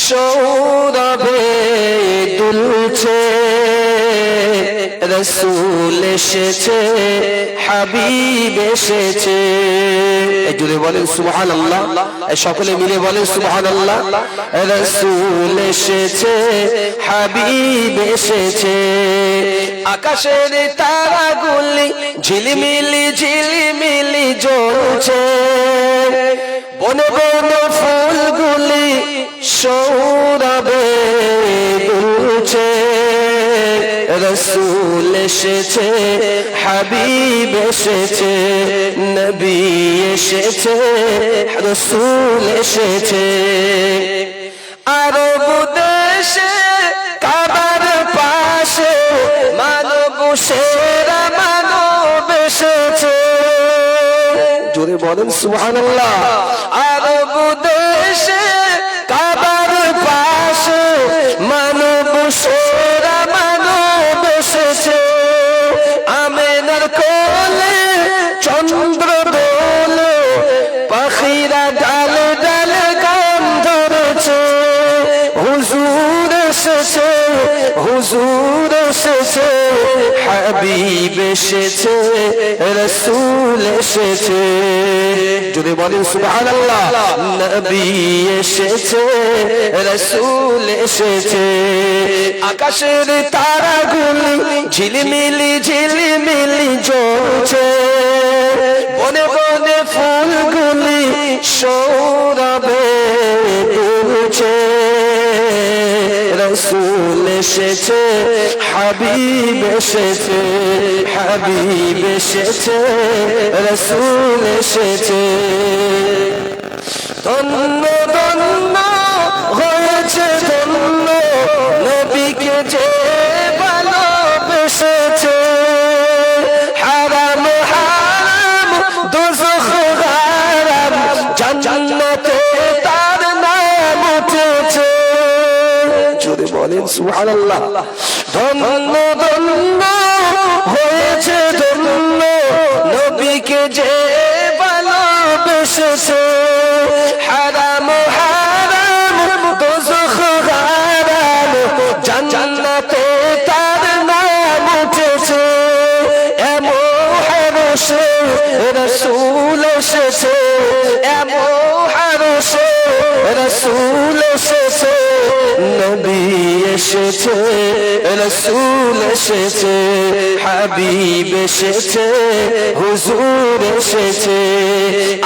সৌরভে দুলছে, রসুল এসেছে, হাবিব এসেছে। জুড়ে বলেন সুবহানাল্লাহ, সকলে মিলে বলেন সুবহানাল্লাহ। রসুল এসেছে, হাবিব এসেছে। আকাশের তারাগুলি ঝিলিমিলি ঝিলিমিলি জ্বলছে, বনে বনে ফুলগুলি সৌরভে দুলছে, রসুল এসেছে, হাবিব এসেছে, নবী এসেছে, রসুল এসেছে। আরব দেশে কাবার পাশে মানব সেরা মানব এসেছে। জোরে বলেন সুবহানাল্লাহ। আরব দেশে কাবার পাশে মানব সেরা মানব এসেছে। আমেনার কোলে চন্দ্র দোলে, পাখিরা ডালে ডালে গান ধরেছে। হুজুর এসেছে, হুজুর এসেছে, হাবিব এসেছে, রসুল এসেছে। যদি বলেন সুবহানাল্লাহ। নবী এসেছে, রসুল এসেছে। আকাশের তারাগুলি ঝিলিমিলি ঝিলিমিলি জ্বলছে, বনে বনে ফুলগুলি সৌরভে দুলছে, রসুল এসেছে, হাবিব এসেছে, হাবিব এসেছে, রসুল এসেছে। ধন্য ধন্য হয়েছে ধন্য, নবীকে যে ভালোবেসেছে। হারাম হারাম দোজখ হারাম, জান্নাতে তার নাম উঠেছে। জোরে বলেন সুবহানাল্লাহ। ধন্য ধন্য হয়েছে ধন্য, নবীকে যে ভালোবেসেছে। হারাম হারাম দোজখ হারাম, জান্নাতে তার নাম উঠেছে। এমন হারশে রসুল এসেছে, এমন হারশে রসুল এসেছে, নবী এসেছে, রসুল এসেছে, হাবিব এসেছে, হুজুর এসেছে।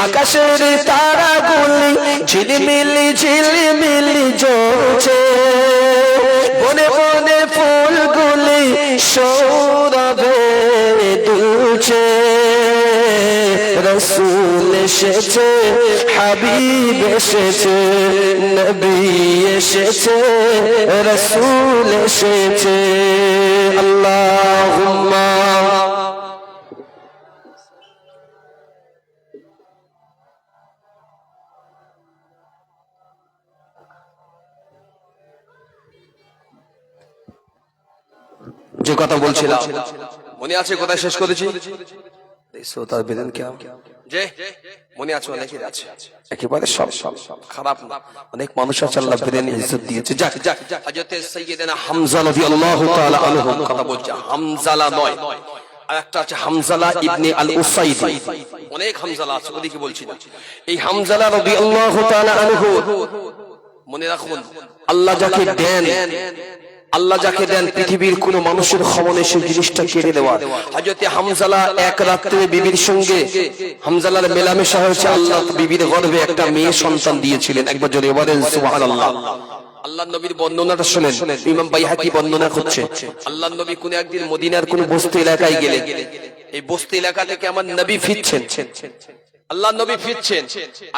আকাশের তারাগুলি ঝিলিমিলি ঝিলিমিলি জ্বলছে, বনে বনে ফুলগুলি সৌরভে দুলছে, রসুল এসেছে, হাবিব এসেছে, নবী এসেছে, রসুল এসেছে। আল্লাহুম্মা যে কথা বলছিলাম মনে আছে, কোথায় শেষ করেছি? শ্রোতার বেদন কেমন যে মনে আছে? অনেকের আছে, একেবারে সব খারাপ না। অনেক মানুষ আছে আল্লাহ বেদন ইজ্জত দিয়েছে। যাক হযরত সাইয়্যিদানা হামজা রাদিয়াল্লাহু তাআলা আনহু কথা বলছে, হামজালা নয়, আর একটা আছে হামজালা ইবনে আল উসাইদি। অনেক হামজালা আছে, ওদিকে বলছি না। এই হামজালা রাদিয়াল্লাহু তাআলা আনহু মনে রাখুন, আল্লাহ যাকে দেন, আল্লাহ যাকে দেন পৃথিবীর কোন মানুষের ক্ষমতা সেই জিনিসটা কেড়ে দেওয়া। হযরত হামজালা এক রাত্রে বিবির সঙ্গে হামজালার মেলামেশা হয়েছে, আল্লাহ বিবির গর্ভে একটা মেয়ে সন্তান দিয়েছিলেন। একবার জোরে বলেন সুবহানাল্লাহ। আল্লাহর নবীর বর্ণনাটা শুনেন, ইমাম বাইহাকি বর্ণনা করছে, আল্লাহর নবী কোন একদিন মদিনার কোন বস্তি এলাকায় গেলেন। এই বস্তি এলাকা থেকে আমার নবী ফিরছেন, আল্লাহর নবী ফিরছেন,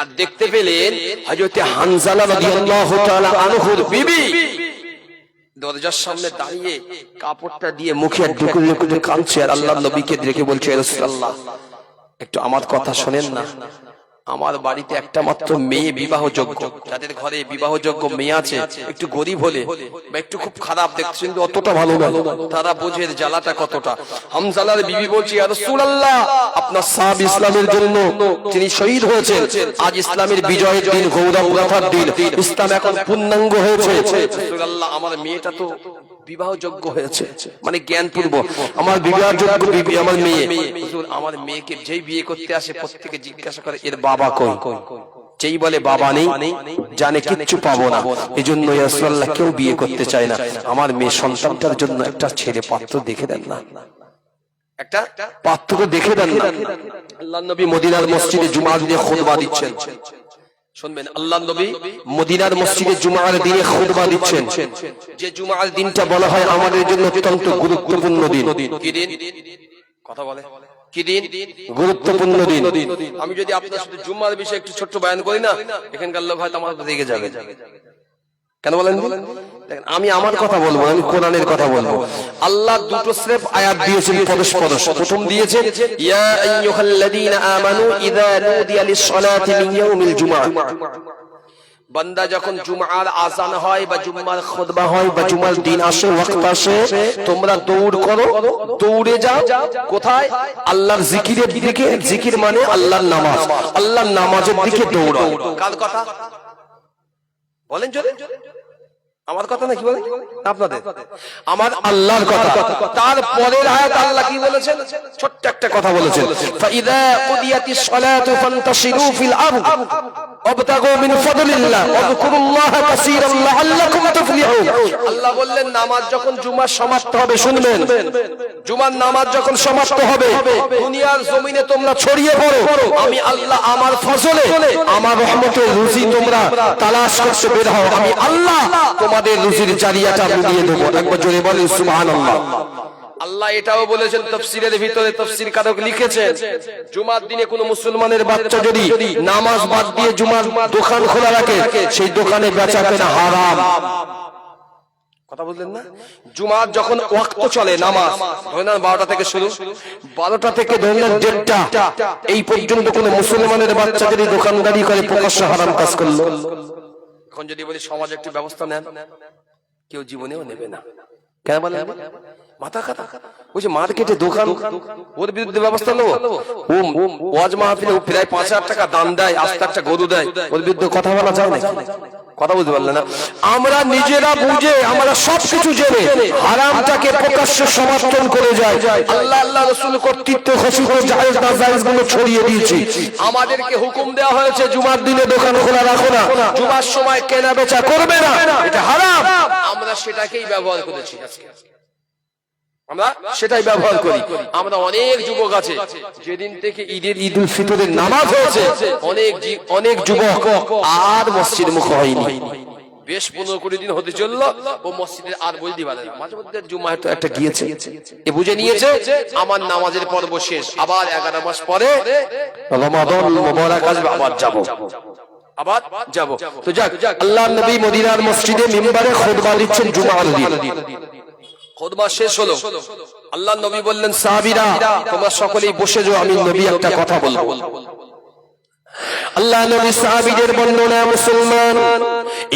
আর দেখতে পেলেন হযরত হামজালা রাদিয়াল্লাহু তাআলা আনহুর বিবি দরজার সামনে দাঁড়িয়ে কাপড়টা দিয়ে মুখে ঢুকুরে ঢুকুরে কাঁদছে, আর আল্লাহর নবীকে দেখে বলছে, রাসূলুল্লাহ একটু আমার কথা শোনেন না। আমার বাড়িতে একটা মাত্র মেয়ে বিবাহযোগ্য, যাদের ঘরে বিবাহযোগ্য মেয়ে আছে, একটু গরিব হলে বা একটু খুব খারাপ দেখতে কিন্তু অতটা ভালো না, তারা বোঝে জ্বালাটা কতটা। হামজালার বিবি বলছি, ইয়া রাসূলুল্লাহ, আপনার সাহাব ইসলামের জন্য তিনি শহীদ হয়েছেন, আজ ইসলামের বিজয়ের দিন, গৌরব গাথার দিন, ইসলাম এখন পূর্ণাঙ্গ হয়েছে। রাসূলুল্লাহ, আমার মেয়েটা তো বিবাহযোগ্য হয়েছে, মানে জ্ঞানপূর্ব, আমার বিবাহযোগ্য বিবি আমার মেয়ে। হুজুর, আমার মেয়েকে যেই বিয়ে করতে আসে প্রত্যেকে জিজ্ঞাসা করে এর বাবা কই, যেই বলে বাবা নেই জানে কিচ্ছু পাবো না, এজন্য ইয়া রাসূলুল্লাহ কেউ বিয়ে করতে চায় না, আমার মেয়ে সন্তানটার জন্য একটা ছেলে পাত্র দেখে দেন না, একটা পাত্র দেখে দেন না। আল্লাহর নবী মদিনার মসজিদে জুমার দিনে খুতবা দিচ্ছেন, শুনবেন, আল্লাহর নবী মদিনার মসজিদে জুমার দিনে খুতবা দিচ্ছেন, যে জুমার দিনটা বলা হয় আমাদের জন্য অত্যন্ত গুরুত্বপূর্ণ দিন। কি দিন? কথা বলে কি দিন? গুরুত্বপূর্ণ দিন। আমি যদি আপনার সাথে জুমার বিষয়ে একটু ছোট্ট বয়ান করি না, এখানকার লোক হয়তো আমার রেগে যাবে। কেন বলেন? আমি আমার কথা বলবো, আমি কোরআনের কথা বলবো। আল্লাহ দুটো স্রেফ আয়াত দিয়েছেন পরশ পরশ। প্রথম দিয়েছেন, ইয়া আইয়ুহাল্লাযীনা আমানু ইযা নুদিয়া লিস-সালাতি মিন ইয়াউমিল জুমআহ, বান্দা যখন জুমার আযান হয় বা জুমার খুতবা হয় বা জুমার দিন আসে, ওয়াক্ত আসে, তোমরা দৌড় করো, দৌড়ে যাও কোথায়? আল্লাহর জিকিরের দিকে। জিকির মানে আল্লাহর নামাজ, আল্লাহর নামাজের দিকে দৌড়াও। কার কথা বলেন? আমার কথা নাকি বলেন আপনাদের? আমার আল্লাহর কথা। তারপরের আয়াত আল্লাহ কি বলেছেন? ছোট্ট একটা কথা বলেছেন, ফাইযা কুদিয়াতিস সালাতু ফান্তাশিরু ফিল আরদ ওয়াবতাগু মিন ফাদলিল্লাহ ওয়াযকুরুল্লাহা কাসীরান লাআল্লাকুম তুফলিহুন। আল্লাহ বললেন, নামাজ যখন জুমার সমাপ্ত হবে, শুনবেন, জুমার নামাজ যখন সমাপ্ত হবে, দুনিয়ার জমিনে তোমরা ছড়িয়ে পড়ো, আমি আল্লাহ আমার ফজলে, আমার রহমতের রুজি তোমরা তালাশ করতে বের হও, আমি আল্লাহ তোমাদের রুজির জারিয়াটা মিলিয়ে দেব। একবার জোরে বলেন সুবহানাল্লাহ। আল্লাহ এটাও বলেছেন তাফসীরের ভিতরে, তাফসীর কারক লিখেছেন, জুমার দিনে কোন মুসলমানের বাচ্চা যদি নামাজ বাদ দিয়ে জুমার দোকান খোলা রাখে, সেই দোকানে বেচা কেনা হারাম। কথা বললেন না? জুমার যখন ওয়াক্ত চলে, নামাজ ধরেন 12টা থেকে শুরু, 12টা থেকে ধরেন 1:30 এই পর্যন্ত কোন মুসলমানের বাচ্চা যদি দোকানদারি করে, প্রকাশ্যে হারাম কাজ করলো। এখন যদি বলি সমাজ একটু ব্যবস্থা নেন, কেউ জীবনেও নেবে না। কেন বলেন? মাথা খাতা বলছে, মার্কেটে দোকান, ওর বিরুদ্ধে ব্যবস্থা নেবো। ওয়াজ মাহফিলে প্রায় 5,000 টাকা দান দেয়, আস্তে একটা গরু দেয়, ওর বিরুদ্ধে কথা বলা যায় না? কথা বলতে পারলেন না? আমরা নিজেরা বুঝে, আমরা সবকিছু জেনে হারামটাকে প্রকাশ্যে সমর্থন করে যাই। আল্লাহ আল্লাহ রাসূল কর্তৃত্ব খুশি করে জায়েজ না জায়েজ গুলো ছড়িয়ে দিয়েছি। আমাদেরকে হুকুম দেওয়া হয়েছে জুমার দিনে দোকান খোলা রাখো না, জুমার সময় কেনা বেচা করবে না, এটা হারাম। আমরা সেটাকেই ব্যবহার করেছি, আমরা সেটাই ব্যবহার করি। আমরা অনেক যুবক আছে, যেদিন থেকে ঈদুল ফিতরের নামাজ হয়েছে, অনেক যুবক আর মসজিদ মুখ হয়নি। বেশ 15-20 দিন হতে চললো, ও মসজিদে আর বলতে পারে না। মাঝে মধ্যে জুমায় তো একটা গিয়েছে, এ বুঝে নিয়েছে আমার নামাজের পর্ব শেষ, আবার 11 মাস পরে রমাদান মুবারক আসবে, আবার যাব। তো যাক, আল্লাহর নবী মদিনার মসজিদে মিম্বারে খুতবা দিচ্ছেন জুমার দিন। খুতবা শেষ হলো, আল্লাহর নবী বললেন, সাহাবীরা তোমরা সকলেই বসে যাও, আমি নবী একটা কথা বলবো। আল্লাহ নবী সাহাবীদের বর্ণনা মুসলমান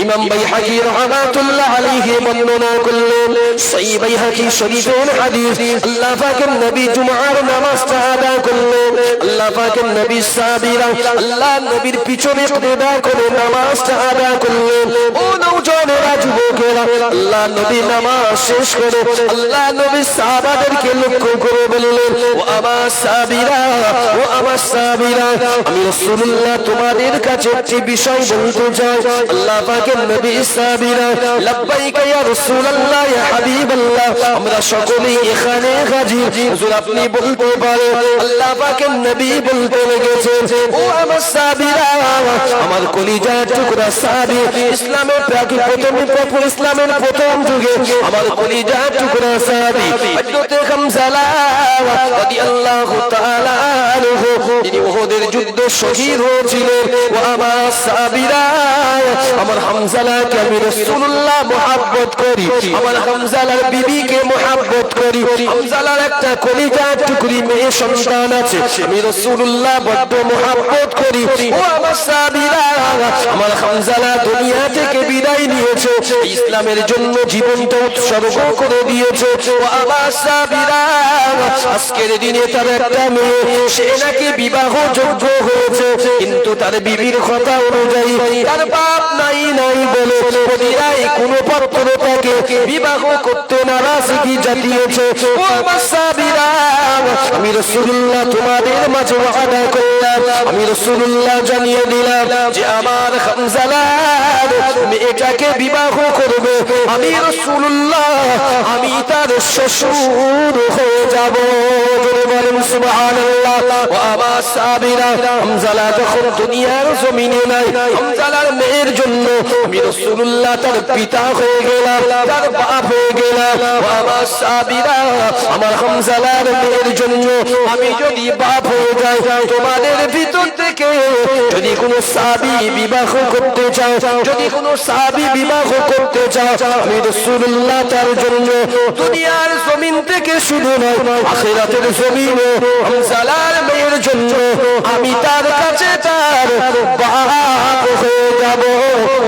ইমাম বাইহাকী রাহমাতুল্লাহ আলাইহি বর্ণনা করলেন, সহিহ বাইহাকী শরীফের হাদিস। আল্লাহ পাকের নবী জুমার নামাজটা আদায় করলেন, আল্লাহ পাকের নবী সাহাবীরা আল্লাহ নবীর পিছনে ইক্তেদা করে নামাজটা আদায় করলেন। ও নওজওয়ানেরা, যুবকেরা, আল্লাহ নবী নামাজ শেষ করে আল্লাহ নবী সাহাবাদেরকে লক্ষ্য করে বললেন, ও আমার সাহাবীরা, ও আমার সাহাবীরা, আমি রাসূলুল্লাহ তোমাদের কাছে একটি বিষয় বলতে চাই। আল্লাহ পাকের নবী সাহাবীরা, লাব্বাইকা ইয়া রাসূলুল্লাহ, ইয়া হাবিবাল্লাহ, আমরা সকলেই এখানে হাজির, হুজুর আপনি বলতে পারেন। আল্লাহ পাকের নবী বলতে লেগেছেন, ও আমার সাহাবীরা, আমার কলিজার টুকরা সাহাবী, ইসলামের প্রাক প্রথম আমি প্রথম ইসলামের প্রথম যুগে আমার কলিজার টুকরা সাহাবী হযরত হামজা রাদিয়াল্লাহু তাআলা আনহু তিনি উহুদের যুদ্ধে শহীদ হয়েছিলেন। ও আমার সাহাবীরা, আমার হামজাকে আমি রাসূলুল্লাহ মুহাব্বত করি, আমার হামজার বিবিকে মুহাব্বত করি। হামজার একটা কলিজার টুকরি মেয়ে সন্তান আছে, আমি রাসূলুল্লাহ বড় মুহাব্বত করি। ও আমার সাহাবীরা, আমার হামজা দুনিয়া থেকে বিদায় নিয়েছে, ইসলামের জন্য জীবনটা উৎসর্গ করে দিয়েছে। ও আমার সাহাবীরা, আজকের দিনে তার একটা মেয়ে, সে নাকি বিবাহ যোগ্য হয়েছে, কিন্তু তার বিবির কথা অনুযায়ী তার বাপ নাই বলে পরিরাই কোনো পত্র তাকে বিবাহ করতে নারাজগি জানিয়েছে। ও আমার সাহাবীরা, আমি রাসূলুল্লাহ তোমাদের মাঝে ওয়াদা করলাম, আমি রাসূলুল্লাহ জানিয়ে দিলাম যে আমার হামজার মেয়েটাকে বিবাহ করবে, আমি রাসূলুল্লাহ আমি তার শ্বশুর হয়ে যাব। বলেন সুবহানাল্লাহ। ও আমার সাহাবীরা, হামজা যখন দুনিয়ার জমিনে নাই, হামজার মেয়ের জন্য আমি রাসূলুল্লাহ তার পিতা হয়ে গেলাম, তার বাপ হয়ে গেলাম। ও আমার সাহাবীরা, আমার হামজার মেয়ের জন্য আমি যদি বাপ হয়ে যাই, তোমাদের ভিতর থেকে যদি কোনো সাহাবী বিবাহ করতে চাও, যদি কোনো সাহাবী বিবাহ করতে চাও, আমি রাসূলুল্লাহ তার জন্য দুনিয়ার জমিন থেকে শুধু নয়, আখিরাতের জমিনে হামজার মেয়ের জন্য আমি তার কাছে তার বাপ হয়ে যাব।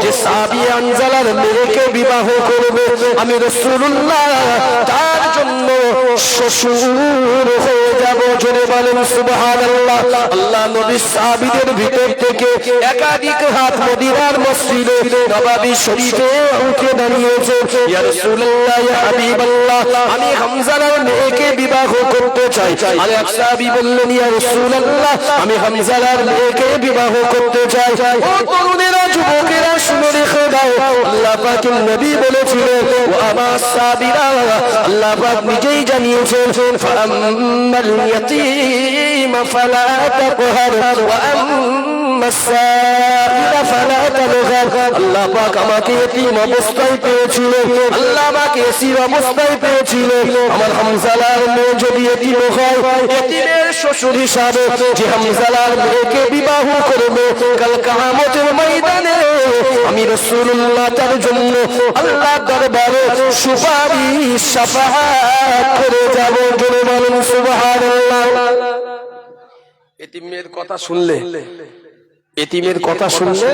যে সাহাবী হামজার মেয়েকে বিবাহ করবে, আমি রাসূলুল্লাহ তার জন্য শ্বশুর হয়ে যাব। জোরে বলেন সুবহানাল্লাহ। আল্লাহ নবী সাহাবীদের ভিতর থেকে একাধিক হাত মদিনার মসজিদে নববী শরীফে উঠে দাঁড়িয়েছে, ইয়া রাসূলুল্লাহ, ইয়া হাবিবাল্লাহ, আমি হামজার মেয়েকে বিবাহ করতে চাই। আর এক সাহাবী বললেন, ইয়া রাসূলুল্লাহ, আমি হামজার মেয়েকে বিবাহ করতে চাই। ও তরুণেরা, যুবকেরা, শুনে রেখে দাও, আল্লাহ পাকের নবী বলেছিলেন, ও আমার সাহাবীরা, আল্লাহ পাক নিজেই জানিয়েছেন, ফাআম্মাল ইয়াতীম ফালা তাকহার ওয়া আম্মাস সাইলা ফালা তাবগার। আল্লাহ পাক আমাকে এতিম অবস্থায় পেয়েছিলেন, আল্লাহ আমাকে এসির অবস্থায় পেয়েছিলেন। আমার হামজার মেয়ে যদি এতিম হয়, এতিমের শ্বশুর হিসাবে যে হামজার মেয়েকে বিবাহ করবে, কাল কিয়ামতের ময়দানে আমি রাসূলুল্লাহ তার জন্য আল্লাহর দরবারে সুপারিশ শাফাআত করে যাব। জোরে বলেন সুবহানাল্লাহ। এতিমের কথা শুনলে, এতিমের কথা শুনলে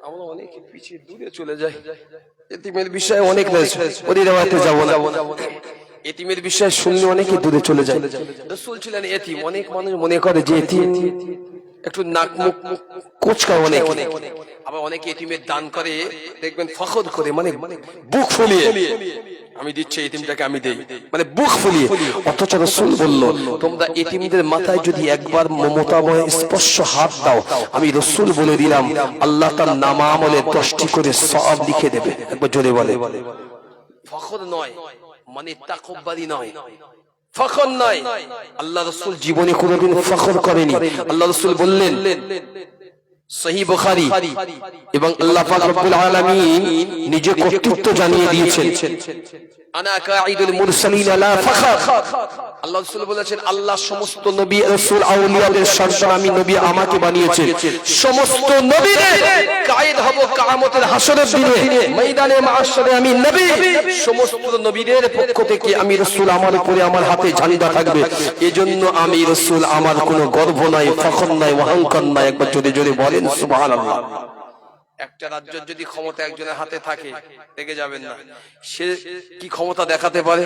আমরা অনেক পিছিয়ে দূরে চলে যাই। এতিমের বিষয়ে অনেক রয়েছে, ওই রেওয়াতে যাব না। এতিমের বিষয় শুনলে অনেকে দূরে চলে যায়। রাসূল ছিলেন এতিম। অনেক মানুষ মনে করে যে এতিম একটু নাক মুখ কোচকা, অনেক আবার অনেকে এতিমের দান করে, দেখবেন ফখর করে, মানে বুক ফুলিয়ে, আমি দিচ্ছি এতিমটাকে আমি দেই, মানে বুক ফুলিয়ে। অথচ রাসূল বলল, তোমরা এতিমদের মাথায় যদি একবার মমতাময় স্পর্শ হাত দাও, আমি রাসূল বলে দিলাম আল্লাহ তার নামা আমলে 10টি করে সওয়াব লিখে দেবে। একবার জোরে বলে। ফখর নয়, মানে তাকব্বুরি নয়, ফখর নয়। আল্লাহ রাসূল জীবনে কোনোদিন ফখর করেনি। আল্লাহ রাসূল বললেন, সহিহ বুখারী, এবং আল্লাহ পাক রব্বুল আলামিন নিজে কর্তৃত্ব জানিয়ে দিয়েছেন, আনা কাঈদুল মুরসালিন লা ফখর। আল্লাহ রাসূল বলেছেন, আল্লাহ সমস্ত নবী রাসূল আউলিয়াদের সর্দার আমি নবী আমাকে বানিয়েছেন। সমস্ত নবীদের কায়েদ হব কিয়ামতের হাসরের দিনে, ময়দানে মাহশরে আমি নবী। সমস্ত নবীদের পক্ষ থেকে আমি রাসূল, আমার উপরে আমার হাতে ঝান্ডা থাকবে। এজন্য আমি রাসূল, আমার কোনো গর্ব নাই, ফখর নাই, অহংকার নাই। একবার জোরে জোরে বলেন সুবহানাল্লাহ। একটা রাজ্যের যদি ক্ষমতা একজনের হাতে থাকে, দেখে যাবেন না সে কি ক্ষমতা দেখাতে পারে।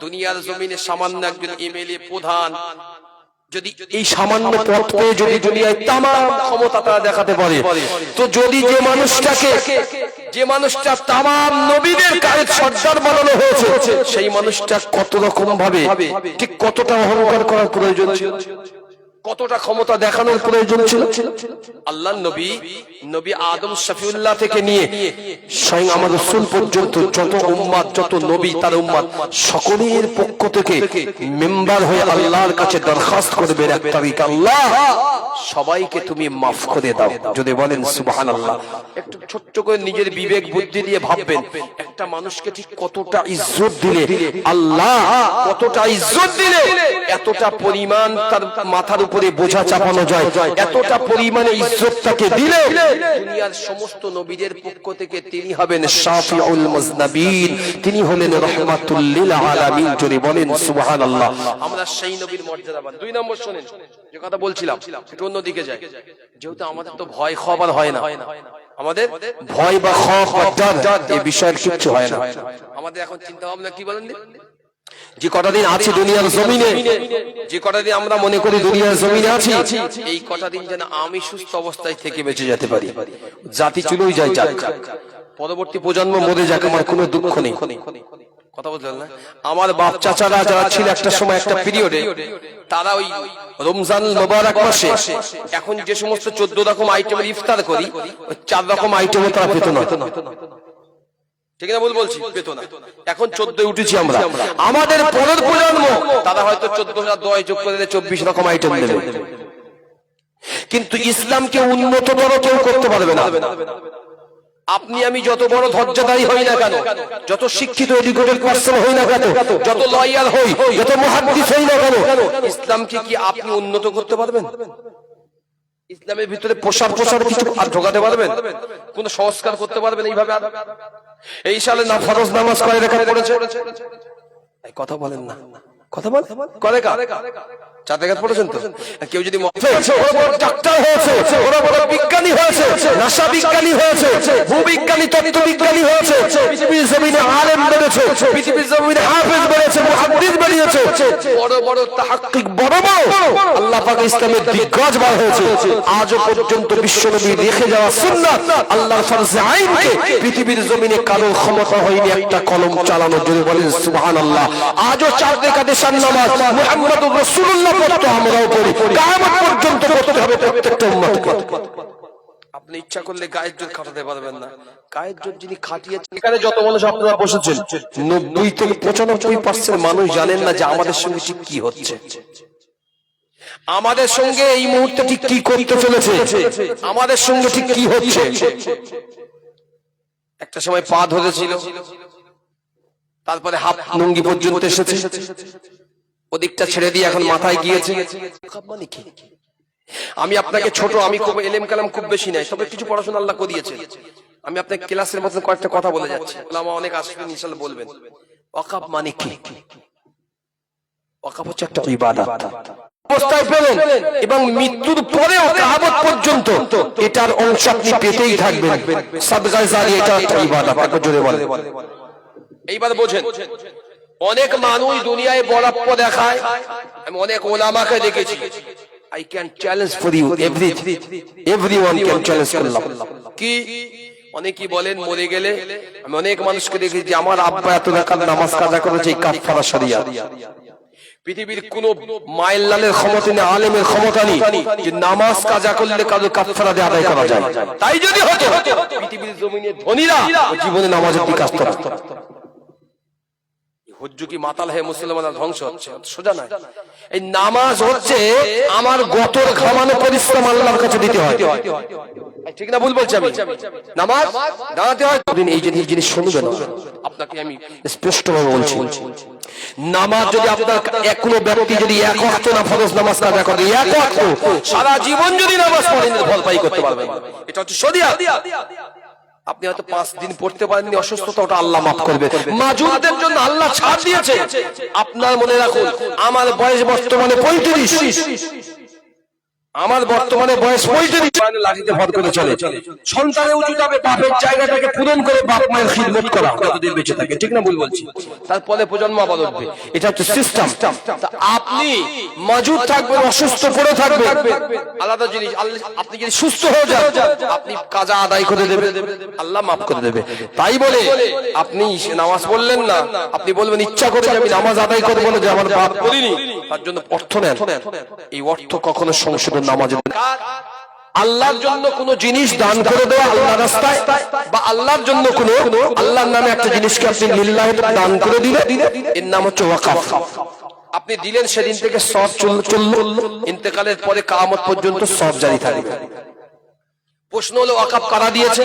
দুনিয়ার জমিনে সামান্য একজন এমএলএ প্রধান যদি এই সামান্য পদ পেয়ে যদি দুনিয়ায় তামাম ক্ষমতা তারা দেখাতে পারে, তো যদি যে মানুষটা তামাম নবীদের কায়েদ সর্দার বানানো হয়েছে, সেই মানুষটা কত রকম ভাবে, ঠিক কতটা অহংকার করার প্রয়োজন ছিল। কতটা ক্ষমতা দেখানোর প্রয়োজন ছিল? আল্লাহ নবী আদম শফিউল্লাহ থেকে নিয়ে স্বয়ং আমার রাসূল পর্যন্ত যত উম্মত, যত নবী তার উম্মত সকলের পক্ষ থেকে মেম্বার হয়ে আল্লাহর কাছে দরখাস্ত করবেন এক তারিখ, আল্লাহ সবাইকে তুমি মাফ করে দাও। যদি বলেন সুবহানাল্লাহ। একটু ছোট্ট করে নিজের বিবেক বুদ্ধি দিয়ে ভাববেন, একটা মানুষকে ঠিক কতটা ইজ্জত দিলে, আল্লাহ কতটা ইজ্জত দিলে এতটা পরিমাণ তার মাথার উপরে বোঝা চাপানো যায়, এতটা পরিমাণে ইজ্জত তাকে দিলে দুনিয়ার সমস্ত নবীদের পক্ষ থেকে তিনি হবেন শাফিউল মুজনাবিন, তিনি হলেন রাহমাতুল লিল আলামিন। যদি বলেন সুবহানাল্লাহ। আমরা সেই নবীর মর্যাদা পান। 2 নম্বর শুনেন যে কথা বলছিলাম, একটু অন্যদিকে যাই। যেহেতু আমাদের তো ভয় খবর হয় না, আমাদের ভয় বা খৌফ বা ডর এই বিষয়ের কিছু হয় না। আমাদের এখন চিন্তা ভাবনা কি বলেন, যে কটা দিন আছি দুনিয়ার জমিনে, যে কটা দিন আমরা মনে করি দুনিয়ার জমিনে আছি, এই কটা দিন যেন আমি সুস্থ অবস্থায় থেকে বেঁচে যেতে পারি। জাতি চলেই যায় যাক, পরবর্তী প্রজন্ম মরে যাক, আমার কোনো দুঃখ নেই। কথা বলতে না, আমার বাপ চাচারা যারা ছিল একটা সময় একটা পিরিয়ডে, তারা ওই রমজান মোবারক মাসে এখন যে সমস্ত 14 রকম আইটেমের ইফতার করি, ওই 4 রকম আইটেমও তারা পেত না। ঠিক না? বলছি পেত না। এখন 14 উঠেছি আমরা। আমাদের পরের প্রজন্ম তারা হয়তো 14,010 যোগ করে 24 রকম আইটেম দেবে, কিন্তু ইসলামকে উন্নততর কেউ করতে পারবে না। আপনি আমি যত বড় ধৈর্যধারী হই না কেন, যত শিক্ষিত এডুকেটেড পারসন হই না কেন, যত লয়ার হই, যত মুহাদ্দিস হই না কেন, ইসলামকে কি আপনি উন্নত করতে পারবেন? ইসলামের ভিতরে প্রসার কিছু আর ঢোকাতে পারবেন? কোন সংস্কার করতে পারবেন এইভাবে? এই সালে না ফরজ নামাজ কয় রাকাত পড়েছে? কথা বলেন না, কথা বলেন করে কার 4 রাকাত পড়েছেন তো? কেউ যদি ডাক্তার হয়েছে, ওরা বড় বিজ্ঞানী হয়েছে, নাসা বিজ্ঞানী হয়েছে, ভূবিজ্ঞানী, তত্ত্ববিজ্ঞানী হয়েছে, পৃথিবীর জমিনে আলেম বেড়েছে, পৃথিবীর জমিনে হাফেজ বেড়েছে, মুহাদ্দিস বেরিয়েছে, বড় বড় তাহক্কিক, বড় আল্লাহ পাক ইসলামের দিগ্গজ বার হয়েছে। আজও পর্যন্ত বিশ্বনবী রেখে যাওয়া সুন্নাত, আল্লাহর ফরজে আইনকে পৃথিবীর জমিনে কারো ক্ষমতা হয়নি একটা কলম চালানোর। জন্য বলেন সুবহানাল্লাহ। আজও 4 রাকাতের নামাজ মুহাম্মদুর রাসূলুল্লাহ পড়তে আমরাও পড়ি, কিয়ামত পর্যন্ত পড়তে হবে প্রত্যেকটা উম্মতকে। আপনি ইচ্ছা করলে গায়ের জোর খাটাতে পারবেন না। গায়ের জোর যিনি খাটিয়েছেন, এখানে যত মানুষ আপনারা বসেছেন 90 থেকে 95% মানুষ জানেন না যে আমাদের সঙ্গে ঠিক কি হচ্ছে, আমাদের সঙ্গে এই মুহূর্তে ঠিক কি করতে চলেছে, আমাদের সঙ্গে ঠিক কি হচ্ছে। একটা সময় পা ধরেছিল, তারপরে হাফ লুঙ্গি পর্যন্ত এসেছে, ওদিকটা ছেড়ে দিয়ে এখন মাথায় গিয়েছে। মানে কি? আমি আপনাকে ছোট, আমি খুব এলেম কালাম খুব বেশি নাই, তবে কিছু পড়াশোনা আল্লাহ করিয়েছে। আমি আপনাকে ক্লাসের মতন কয়েকটা কথা বলে যাচ্ছি, ওলামা অনেক আসবেন ইনশাআল্লাহ বলবেন। ওয়াকাফ মানে কি? ওয়াকাফ হচ্ছে একটা ইবাদত। অবস্থায় পেলেন এবং মৃত্যুর পরেও কিয়ামত পর্যন্ত এটার অংশ আপনি পেতেই থাকবেন। সাদকা জারিয়া এটা একটা ইবাদত। একবার জোরে বলেন। এইবার বোঝেন, অনেক মানুষ দুনিয়ায় বড়াপ্প দেখায়। আমি অনেক ওলামাকে দেখেছি, I can challenge for you everyone can challenge করলাম কি? অনেকেই বলেন মরে গেলে, আমি অনেক মানুষকে দেখেছি যে আমার আব্বা এত রাকাত নামাজ কাজা করেছে, কাফারা শরিয়াত। পৃথিবীর কোন মাইল্লালের ক্ষমতা নেই, আলেমের ক্ষমতা নেই যে নামাজ কাজা করলে কারো কাফারা দিয়ে আদায় করা যায়। তাই যদি হতো, পৃথিবীর জমিনে ধনীরা জীবনে নামাজের দিকে আসতো না। হুজ্জুকি মাতাল হয়ে মুসলমানরা ধ্বংস হচ্ছে, সোজা নয়। এই নামাজ হচ্ছে আমার গতর ঘামানো পরিশ্রম আল্লাহর কাছে দিতে হয়। ঠিক না ভুল বলছি আমি? নামাজ দাঁড়াতে হয়। এই জিনিস শুনবেন, আপনাকে আমি স্পষ্টভাবে বলছি, নামাজ যদি আপনার কোনো ব্যক্তি যদি 1 ওয়াক্ত না ফরজ নামাজ কাজা করে, 1 ওয়াক্ত সারা জীবন যদি নামাজ পড়েন ফল পাই করতে পারবেন। এটা হচ্ছে শরিয়াত। আপনি হয়তো 5 দিন পড়তে পারেননি, অসুস্থতা, ওটা আল্লাহ মাফ করবে। মাজুরদের জন্য আল্লাহ ছাড় দিয়েছে। আপনার মনে রাখুন, আমার বয়স বর্তমানে 35, আমার বর্তমানে বয়স 35। লাঠিতে ভর করে চলে, সন্তানে উঁচু যাবে, বাপের জায়গাটাকে পূরণ করে বাপ মায়ের খিদমত করা যতদিন বেঁচে থাকে। ঠিক না ভুল বলছি? তারপরে প্রজন্ম আবার উঠবে, এটা হচ্ছে সিস্টেম। আপনি মাজুর থাকবেন, অসুস্থ পড়ে থাকবেন, আলাদা জিনিস। আপনি যদি সুস্থ হয়ে যান, আপনি কাজা আদায় করে দেবেন, আল্লাহ মাফ করে দেবে। তাই বলে আপনি নামাজ পড়লেন না, আপনি বলবেন ইচ্ছা করে আমি নামাজ আদায় করবো না, যে আমার বাপ করিনি, তার জন্য অর্থ নেন, এই অর্থ কখনো সংশোধন নামাজে আল্লাহর জন্য কোন জিনিস দান করে দেওয়া আল্লাহর রাস্তায়, বা আল্লাহর জন্য কোন আল্লাহর নামে একটা জিনিসকে আপনি লিল্লাহি দান করে দিলে এর নাম হচ্ছে ওয়াকফ। আপনি দিলেন, সেদিন থেকে সব চলল, ইন্তেকালের পরে কিয়ামত পর্যন্ত সব জারি থাকবে। প্রশ্ন হলো ওয়াকফ কারা দিয়েছে?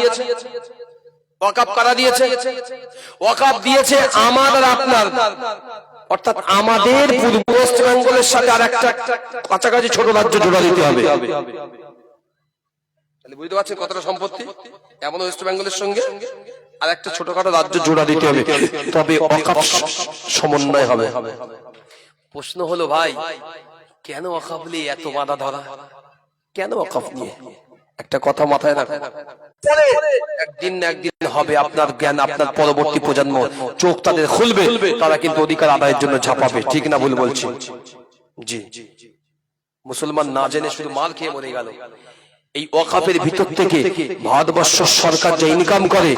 ওয়াকফ কারা দিয়েছে? ওয়াকফ দিয়েছে আমার আর আপনার, অর্থাৎ আমাদের পূর্ব ওয়েস্ট বেঙ্গলের সাথে আর একটা কাছাকাছি ছোট রাজ্য জোড়া দিতে হবে। বুঝতে পারছেন কতটা সম্পত্তি? এমন ওয়েস্ট বেঙ্গলের সঙ্গে আর একটা ছোটখাটো রাজ্য জোড়া দিতে হবে, তবে ওয়াকফ সমন্বয় হবে। প্রশ্ন হলো ভাই, কেন ওয়াকফ নিয়ে এত বাধা ধরা? কেন ওয়াকফ নিয়ে? একটা কথা মাথায় রাখুন, একদিন না একদিন হবে আপনার জ্ঞান, আপনার পরবর্তী প্রজন্ম চোখ তাদের খুলবে, তারা কিন্তু অধিকার আদায়ের জন্য ঝাঁপাবে। ঠিক না ভুল বলছি? জি, মুসলমান না জেনে শুধু মাল খেয়ে মরে গেল। এই ওয়াকফের ভিতর থেকে ভারতবর্ষ সরকার যে ইনকাম করে,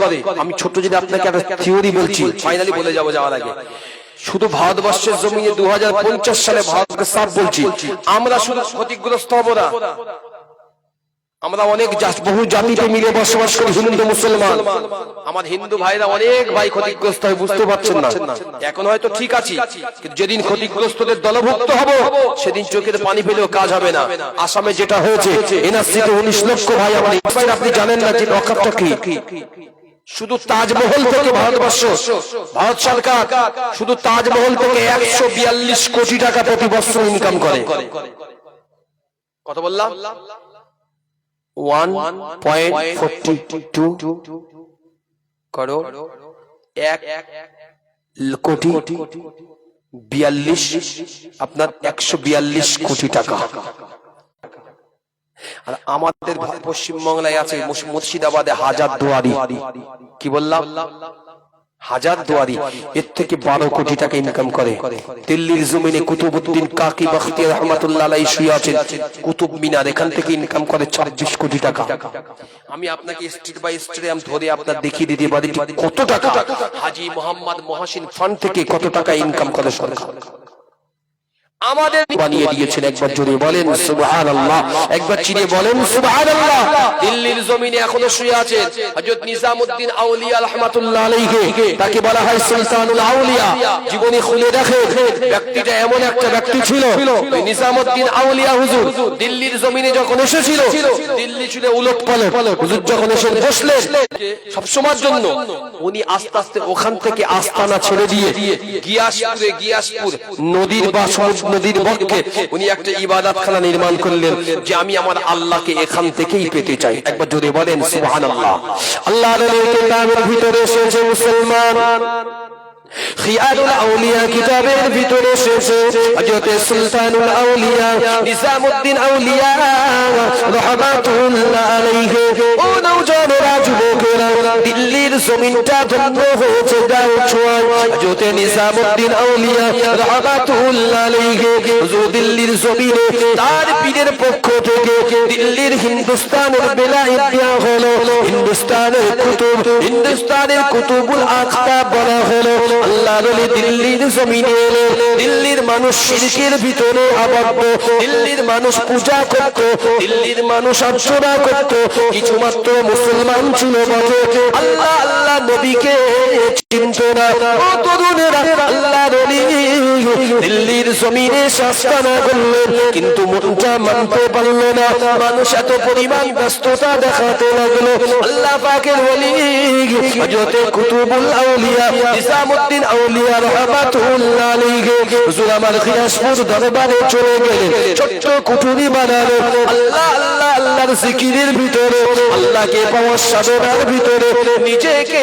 আমি ছোট যদি আপনাকে একটা থিওরি বলছি, ফাইনালি বলে যাবো যাওয়ার আগে, শুধু ভারতবর্ষের জমিনে 2050 সালে ভারতকে সাফ বলছি, আমরা শুধু ক্ষতিগ্রস্ত হব না, আমরা অনেক বহু জাতিতে মিলে বসবাস করি, হিন্দু মুসলমান। আমার হিন্দু ভাইরা অনেক ভাই ক্ষতিগ্রস্ত হয়, বুঝতে পারছেন না। এখন হয়তো ঠিক আছে, কিন্তু যেদিন ক্ষতিগ্রস্তদের দলভুক্ত হব, সেদিন চোখের পানি ফেলেও কাজ হবে না। আসামে যেটা হয়েছে, এনআরসিতে 19 লক্ষ ভাই আমার, আপনি জানেন না যে ওয়াকফটা কি? শুধু তাজমহল থেকে ভারতবর্ষ, ভারত সরকার শুধু তাজমহল থেকে 142 কোটি টাকা প্রতি বছর ইনকাম করে। কত বললাম? 1.42 করোড়, 1 কোটি 42, আপনার 142 কোটি টাকা। আর আমাদের পশ্চিমবাংলায় আছে মুর্শিদাবাদে হাজারদুয়ারি, কি বললাম? হাজারদুয়ারি, এর থেকে 12 কোটি টাকা ইনকাম করে। দিল্লির জমিনে কুতুবউদ্দিন কাকি বখতি রহমাতুল্লাহ আলাইহি শুয়ে আছেন, কুতুব মিনার, এখান থেকে ইনকাম করে 26 কোটি টাকা। আমি আপনাকে স্ট্রিট বাই স্ট্রিট আমি ধরে আপনার দেখিয়ে দিতে পারি কত টাকা। হাজী মোহাম্মদ মহসিন ফান্ড থেকে কত টাকা ইনকাম করে সরকার আমাদের বানিয়ে দিয়েছেন। একবার জোরে বলেন সুবহানাল্লাহ, একবার চিনে বলেন সুবহানাল্লাহ। দিল্লির জমিনে এখনো শুয়ে আছে হযরত নিজামউদ্দিন আউলিয়া রাহমাতুল্লাহ আলাইহি, তাকে বলা হয় সুলতানুল আউলিয়া। জীবনী খুলে দেখেন, ব্যক্তিটা এমন একটা ব্যক্তি ছিল, নিজামউদ্দিন আউলিয়া হুজুর দিল্লির জমিনে যখন এসেছিল, দিল্লি ছিল উলটপালট। হুজুর যখন এসে বসলেন সব সময়ের জন্য, উনি আস্তে আস্তে ওখান থেকে আস্তানা ছেড়ে দিয়ে গিয়াসপুর নদীর বা নদীর বক্ষে উনি একটা ইবাদতখানা নির্মাণ করলেন, যে আমি আমার আল্লাহকে এখান থেকেই পেতে চাই। একবার জোরে বলেন সুবহানাল্লাহ। আল্লাহর কিতাবের ভিতরে এসেছে মুসলমান, খিয়ারুল আউলিয়া কিতাবের ভিতরে এসেছে হযরত সুলতানুল আউলিয়া নিজামউদ্দিন আউলিয়া রাহমাতুল্লাহ আলাইহি। ও নওজওয়ানেরা, যুবকেরা, দিল্লির জমিনটা ধন্য হয়েছে যাও ছোঁয়ায় হযরত নিজামউদ্দিন আউলিয়া রাহমাতুল্লাহ আলাইহি। হুজুর দিল্লির জমিনে তার পীরের পক্ষ থেকে দিল্লির হিন্দুস্তানের বেলায়েত দেওয়া হলো, হিন্দুস্তানের কুতুবুল আখতাব বলা হলো। আল্লাহ বলে দিল্লির জমিনে এলো, দিল্লির মানুষ শিরকের ভিতরে আবদ্ধ, দিল্লির মানুষ পূজা করত, দিল্লির মানুষ অর্চনা করত, কিছু মাত্র মুসলমান ছিল বটে, আল্লাহ আল্লাহ নবীকে চিনত না। ও তরুণেরা, আল্লাহর ওলি দিল্লির জমিনে শাসনা করলেন, কিন্তু মনটা মানতে পারল না। মানুষ এত পরিমাণ ব্যস্ততা দেখাতে লাগলো। আল্লাহ পাকের ওলি হযরত কুতুবুল আউলিয়া নিজামউদ্দিন আউলিয়া রাহমাতুল্লাহ আলাইহি হুজুর আমার গিয়াসপুর দরবারে চলে গেলেন, ছোট্ট কুঠুরি বানালো। আল্লাহ আল্লাহ আল্লাহর জিকিরের ভিতরে, আল্লাহকে পাওয়ার সাধনার ভিতরে নিজেকে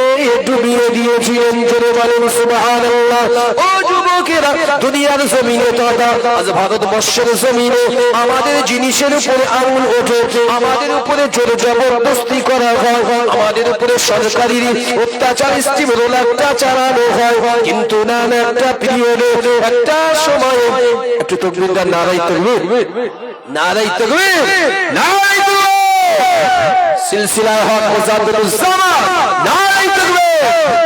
ডুবিয়ে দিয়েছিলেন। জোরে বলেন সুবহানাল্লাহ। ও যুবকেরা, দুনিয়ার জমিনে তথা আজ ভারতবর্ষের জমিনে আমাদের জিনিসের উপরে আঙুল ওঠে, আমাদের উপরে জোরে জবরদস্তি করা হয়, আমাদের উপরে সরকারি অত্যাচার স্টিমুলারটা চালানো হয়, কিন্তু না একটা পিরিয়ডে, একটা সময়ে, একটু তাকবীর, নারায়ে তাকবীর, নারায়ে তাকবীর, নারায়ে তাকবীর, সিলসিলা হক মুজাদ্দিদুজ জামান, নারায়ে তাকবীর,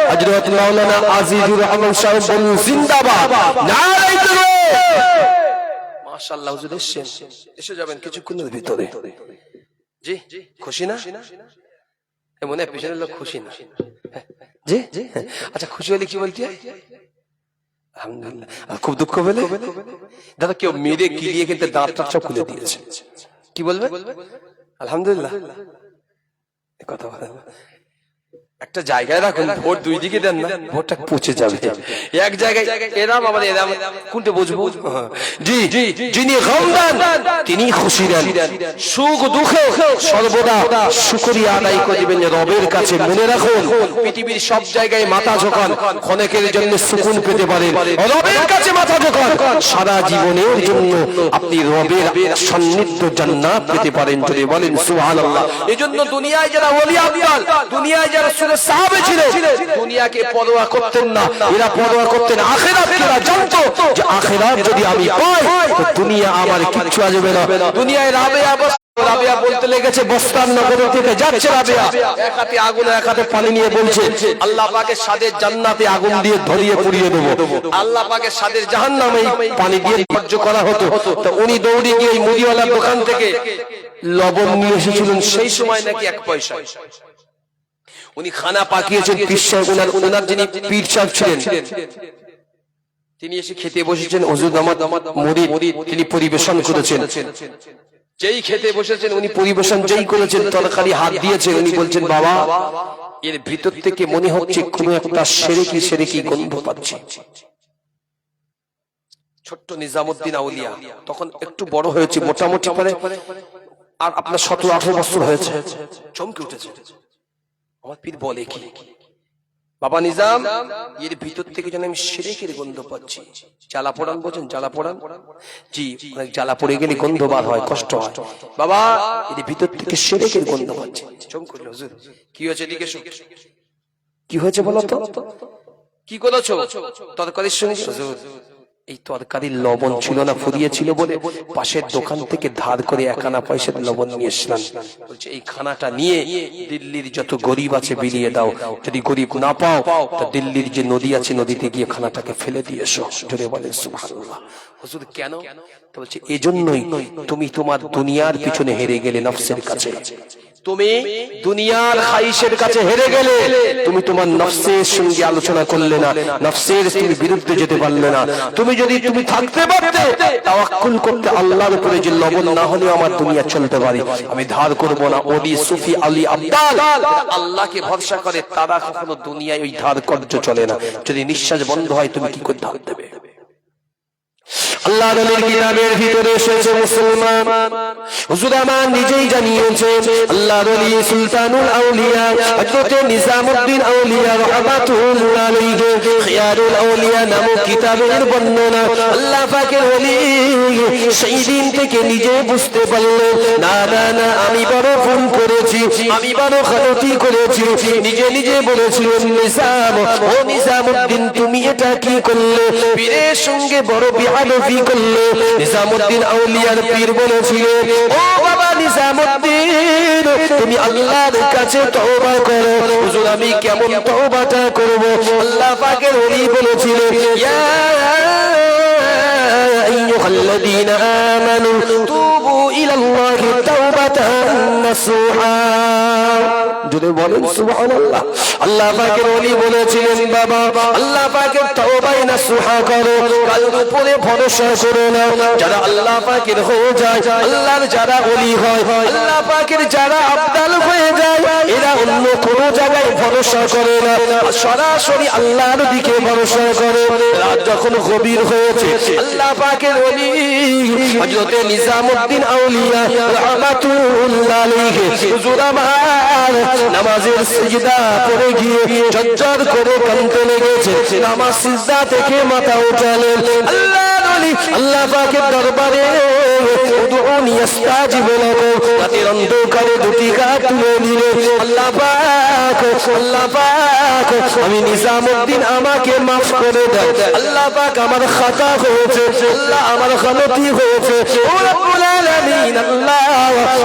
হযরত মাওলানা আজিজুর রহমান সাহেব বলুন জিন্দাবাদ, নারায়ে তাকবীর। মাশাআল্লাহ হুজুর এসেছেন, এসে যাবেন কিছুক্ষণের ভিতরে। জি খুশি না? মনে হয় পিছনের লোক খুশি না। জি আচ্ছা, খুশি হলে কি বলতে? আলহামদুলিল্লাহ। আর খুব দুঃখ পেলে? দাদা কেউ মেরে কিলিয়ে কিন্তু দাঁত টাত সব খুলে দিয়েছে, কি বলবে? আলহামদুলিল্লাহ। কথা বলেন, একটা জায়গায় রাখুন, ভোট দুই দিকে দেন না, ভোটটা পচে যাবে। এক জায়গায় এরাম আবার এরাম, কোনটা বুঝবো? জি যিনি গম দেন তিনি খুশি দেন, সুখ দুঃখে সর্বদা শুকরিয়া আদায় করে দিবেন রবের কাছে। মনে রাখুন পৃথিবীর সব জায়গায় মাথা ঝোঁকান, ক্ষণিকের জন্য সুকুন পেতে পারেন, রবের কাছে মাথা ঝোঁকান, সারা জীবনের জন্য আপনি রবের সান্নিধ্য জান্নাত পেতে পারেন। যদি বলেন সুবহানাল্লাহ। এজন্য দুনিয়ায় যারা ওলি আব্দাল, দুনিয়ায় যারা সাহাবে ছিলেন, দুনিয়াকে পরোয়া করতেন না, এরা পরোয়া করতেন আখিরাতকে। এরা জানতো যে আখিরাত যদি আমি পাই তো দুনিয়া আমার কিচ্ছু আসবে না। দুনিয়ায় রাবেয়া বলতে লেগেছে, বস্তার নগর থেকে যাচ্ছে রাবেয়া, এক হাতে আগুন এক হাতে পানি নিয়ে বলছে আল্লাহ পাকের সাদের জান্নাতে আগুন দিয়ে ধরিয়ে পুড়িয়ে দেবো, আল্লাহ পাকের সাদের জাহান্নামে পানি দিয়ে নিমজ্জ করা হতো। তো উনি দৌড়ে গিয়ে এই মুদিওয়ালার দোকান থেকে লবণ নিয়ে এসেছিলেন, সেই সময় নাকি 1 পয়সা। উনি খানা পাকিয়েছেন, পীর সাহেব ওনার যিনি পীর সাহেব ছিলেন তিনি এসে খেতে বসেছেন, হুজুর নামাজ মুরিদ তিনি পরিবেশন করেছেন। যেই খেতে বসেছেন উনি পরিবেশন যেই করেছেন, তরকারি হাত দিয়েছেন, উনি বলছেন বাবা এর ভিতর থেকে মনে হচ্ছে কোনো একটা সেরেকি গন্ধ পাচ্ছি। ছোট্ট নিজামউদ্দিন আউলিয়া, তখন একটু বড় হয়েছে মোটামুটি পরে, আর আপনার 17-18 বছর হয়েছে, চমকে উঠেছে। আমার পীর বলে কি বাবা নিজাম, এর ভিতর থেকে যেন আমি শিরকের গন্ধ পাচ্ছি। জ্বালা পোড়ান বলছেন, জ্বালা পোড়ান? জি, অনেক জ্বালা পড়ে গেলে গন্ধ বার হয়, কষ্ট হয়। বাবা এর ভিতর থেকে শিরকের গন্ধ পাচ্ছি। চমকে উঠল, হুজুর কি হয়েছে? এদিকে এসো। কি হয়েছে বলো তো? কি করেছো? তরকারির সঙ্গে? হুজুর এই তরকারির লবণ ছিল না, ফুরিয়েছিল বলে পাশের দোকান থেকে ধার করে 1 আনা পয়সার লবণ নিয়ে এসলাম। বলছে এই খানাটা নিয়ে দিল্লির যত গরিব আছে বিলিয়ে দাও, যদি গরিব না পাও তো দিল্লির যে নদী আছে নদীতে গিয়ে খানাটাকে ফেলে দিয়ে এসো। জোরে বলেন সুবহানাল্লাহ। হুজুর কেন? তো বলছে এজন্যই তুমি তোমার দুনিয়ার পিছনে হেরে গেলে নফসের কাছে, তুমি দুনিয়ার খাইশের কাছে হেরে গেলে, তুমি তোমার নফসের সঙ্গে আলোচনা করলে না, নফসের বিরুদ্ধে যেতে পারলে না। তুমি যদি তুমি থাকতে পারতে তাওয়াক্কুল করতে আল্লাহর উপরে, যে লবণ না হলেও আমার দুনিয়া চলতে পারে, আমি ধার করব না। ওলি সুফি আলী আব্দাল আল্লাহকে ভরসা করে, তারা কখনো দুনিয়ায় ওই ধার কর্য চলে না। যদি নিঃশ্বাস বন্ধ হয় তুমি কি করে ধার দেবে? আল্লাহর নবীর কিতাবের ভিতরে এসেছে মুসলমান, হুজুর আমার নিজেই জানিয়েছেন, আল্লাহর ওলি সুলতানুল আউলিয়া হযরত নিজামউদ্দিন আউলিয়া রাহমাতুল্লাহ আলাইহি খিয়ারুল আউলিয়া নামক কিতাবের বর্ণনা। আল্লাহ পাকের ওলি সেই দিন থেকে নিজে বুঝতে পারলেন, না না না আমি বড় ভুল করেছি, আমি বড় গলতি করেছি। নিজে নিজে বলেছিলেন নিজাম, ও নিজামউদ্দিন তুমি এটা কি করলে? পীরের সঙ্গে বড় বেয়াদবি করলে। নিজামউদ্দিন আউলিয়ার পীর বলেছিলেন, ও বাবা নিজামউদ্দিন তুমি আল্লাহর কাছে তওবা করো। হুজুর আমি কেমন তওবাটা করব? আল্লাহ পাকের ওলি বলেছিলেন, ইয়া আইয়ুহাল্লাযীনা আমানু তুবু ইলাল্লাহি তাওবাতান নাসুহা। যদি বলেন সুবহানাল্লাহ। আল্লাহ পাকের ওলি বলেছিলেন, বাবা আল্লাহ পাকের তওবায় নাসুহা করো, কারোর উপরে ভরসা করো না। যারা আল্লাহ পাকের হয়ে যায়, আল্লাহর যারা ওলি হয়, আল্লাহ পাকের যারা আব্দাল হয়ে যায়, এরা অন্য কোন জায়গায় ভরসা করে না, সরাসরি আল্লাহর দিকে ভরসা করে। রাত যখন গভীর হয়েছে, আল্লাহ পাকের ওলি হযরত নিজামউদ্দিন আউলিয়া রাহমাতুল্লাহ আলাইহি হুজুর আমার নামাজের সিজদা পড়ে গিয়ে ঝরঝর করে কাঁদতে লেগেছে। নামাজ সিজদা থেকে মাথা উঠালেন, আল্লাহর ওলি আল্লাহ পাকের দরবারে উদউনি আস্তাজিব লাকুম, রাতের অন্ধকারে দুটি হাত তুলে নিলে আল্লাহ পাক আল্লাহ পাক আমি নিজামউদ্দিন আমাকে মাফ করে দাও আল্লাহ পাক আমার খাতা হয়েছে আল্লাহ আমার গলতি হয়েছে ও রব্বুল আলামিন আল্লাহ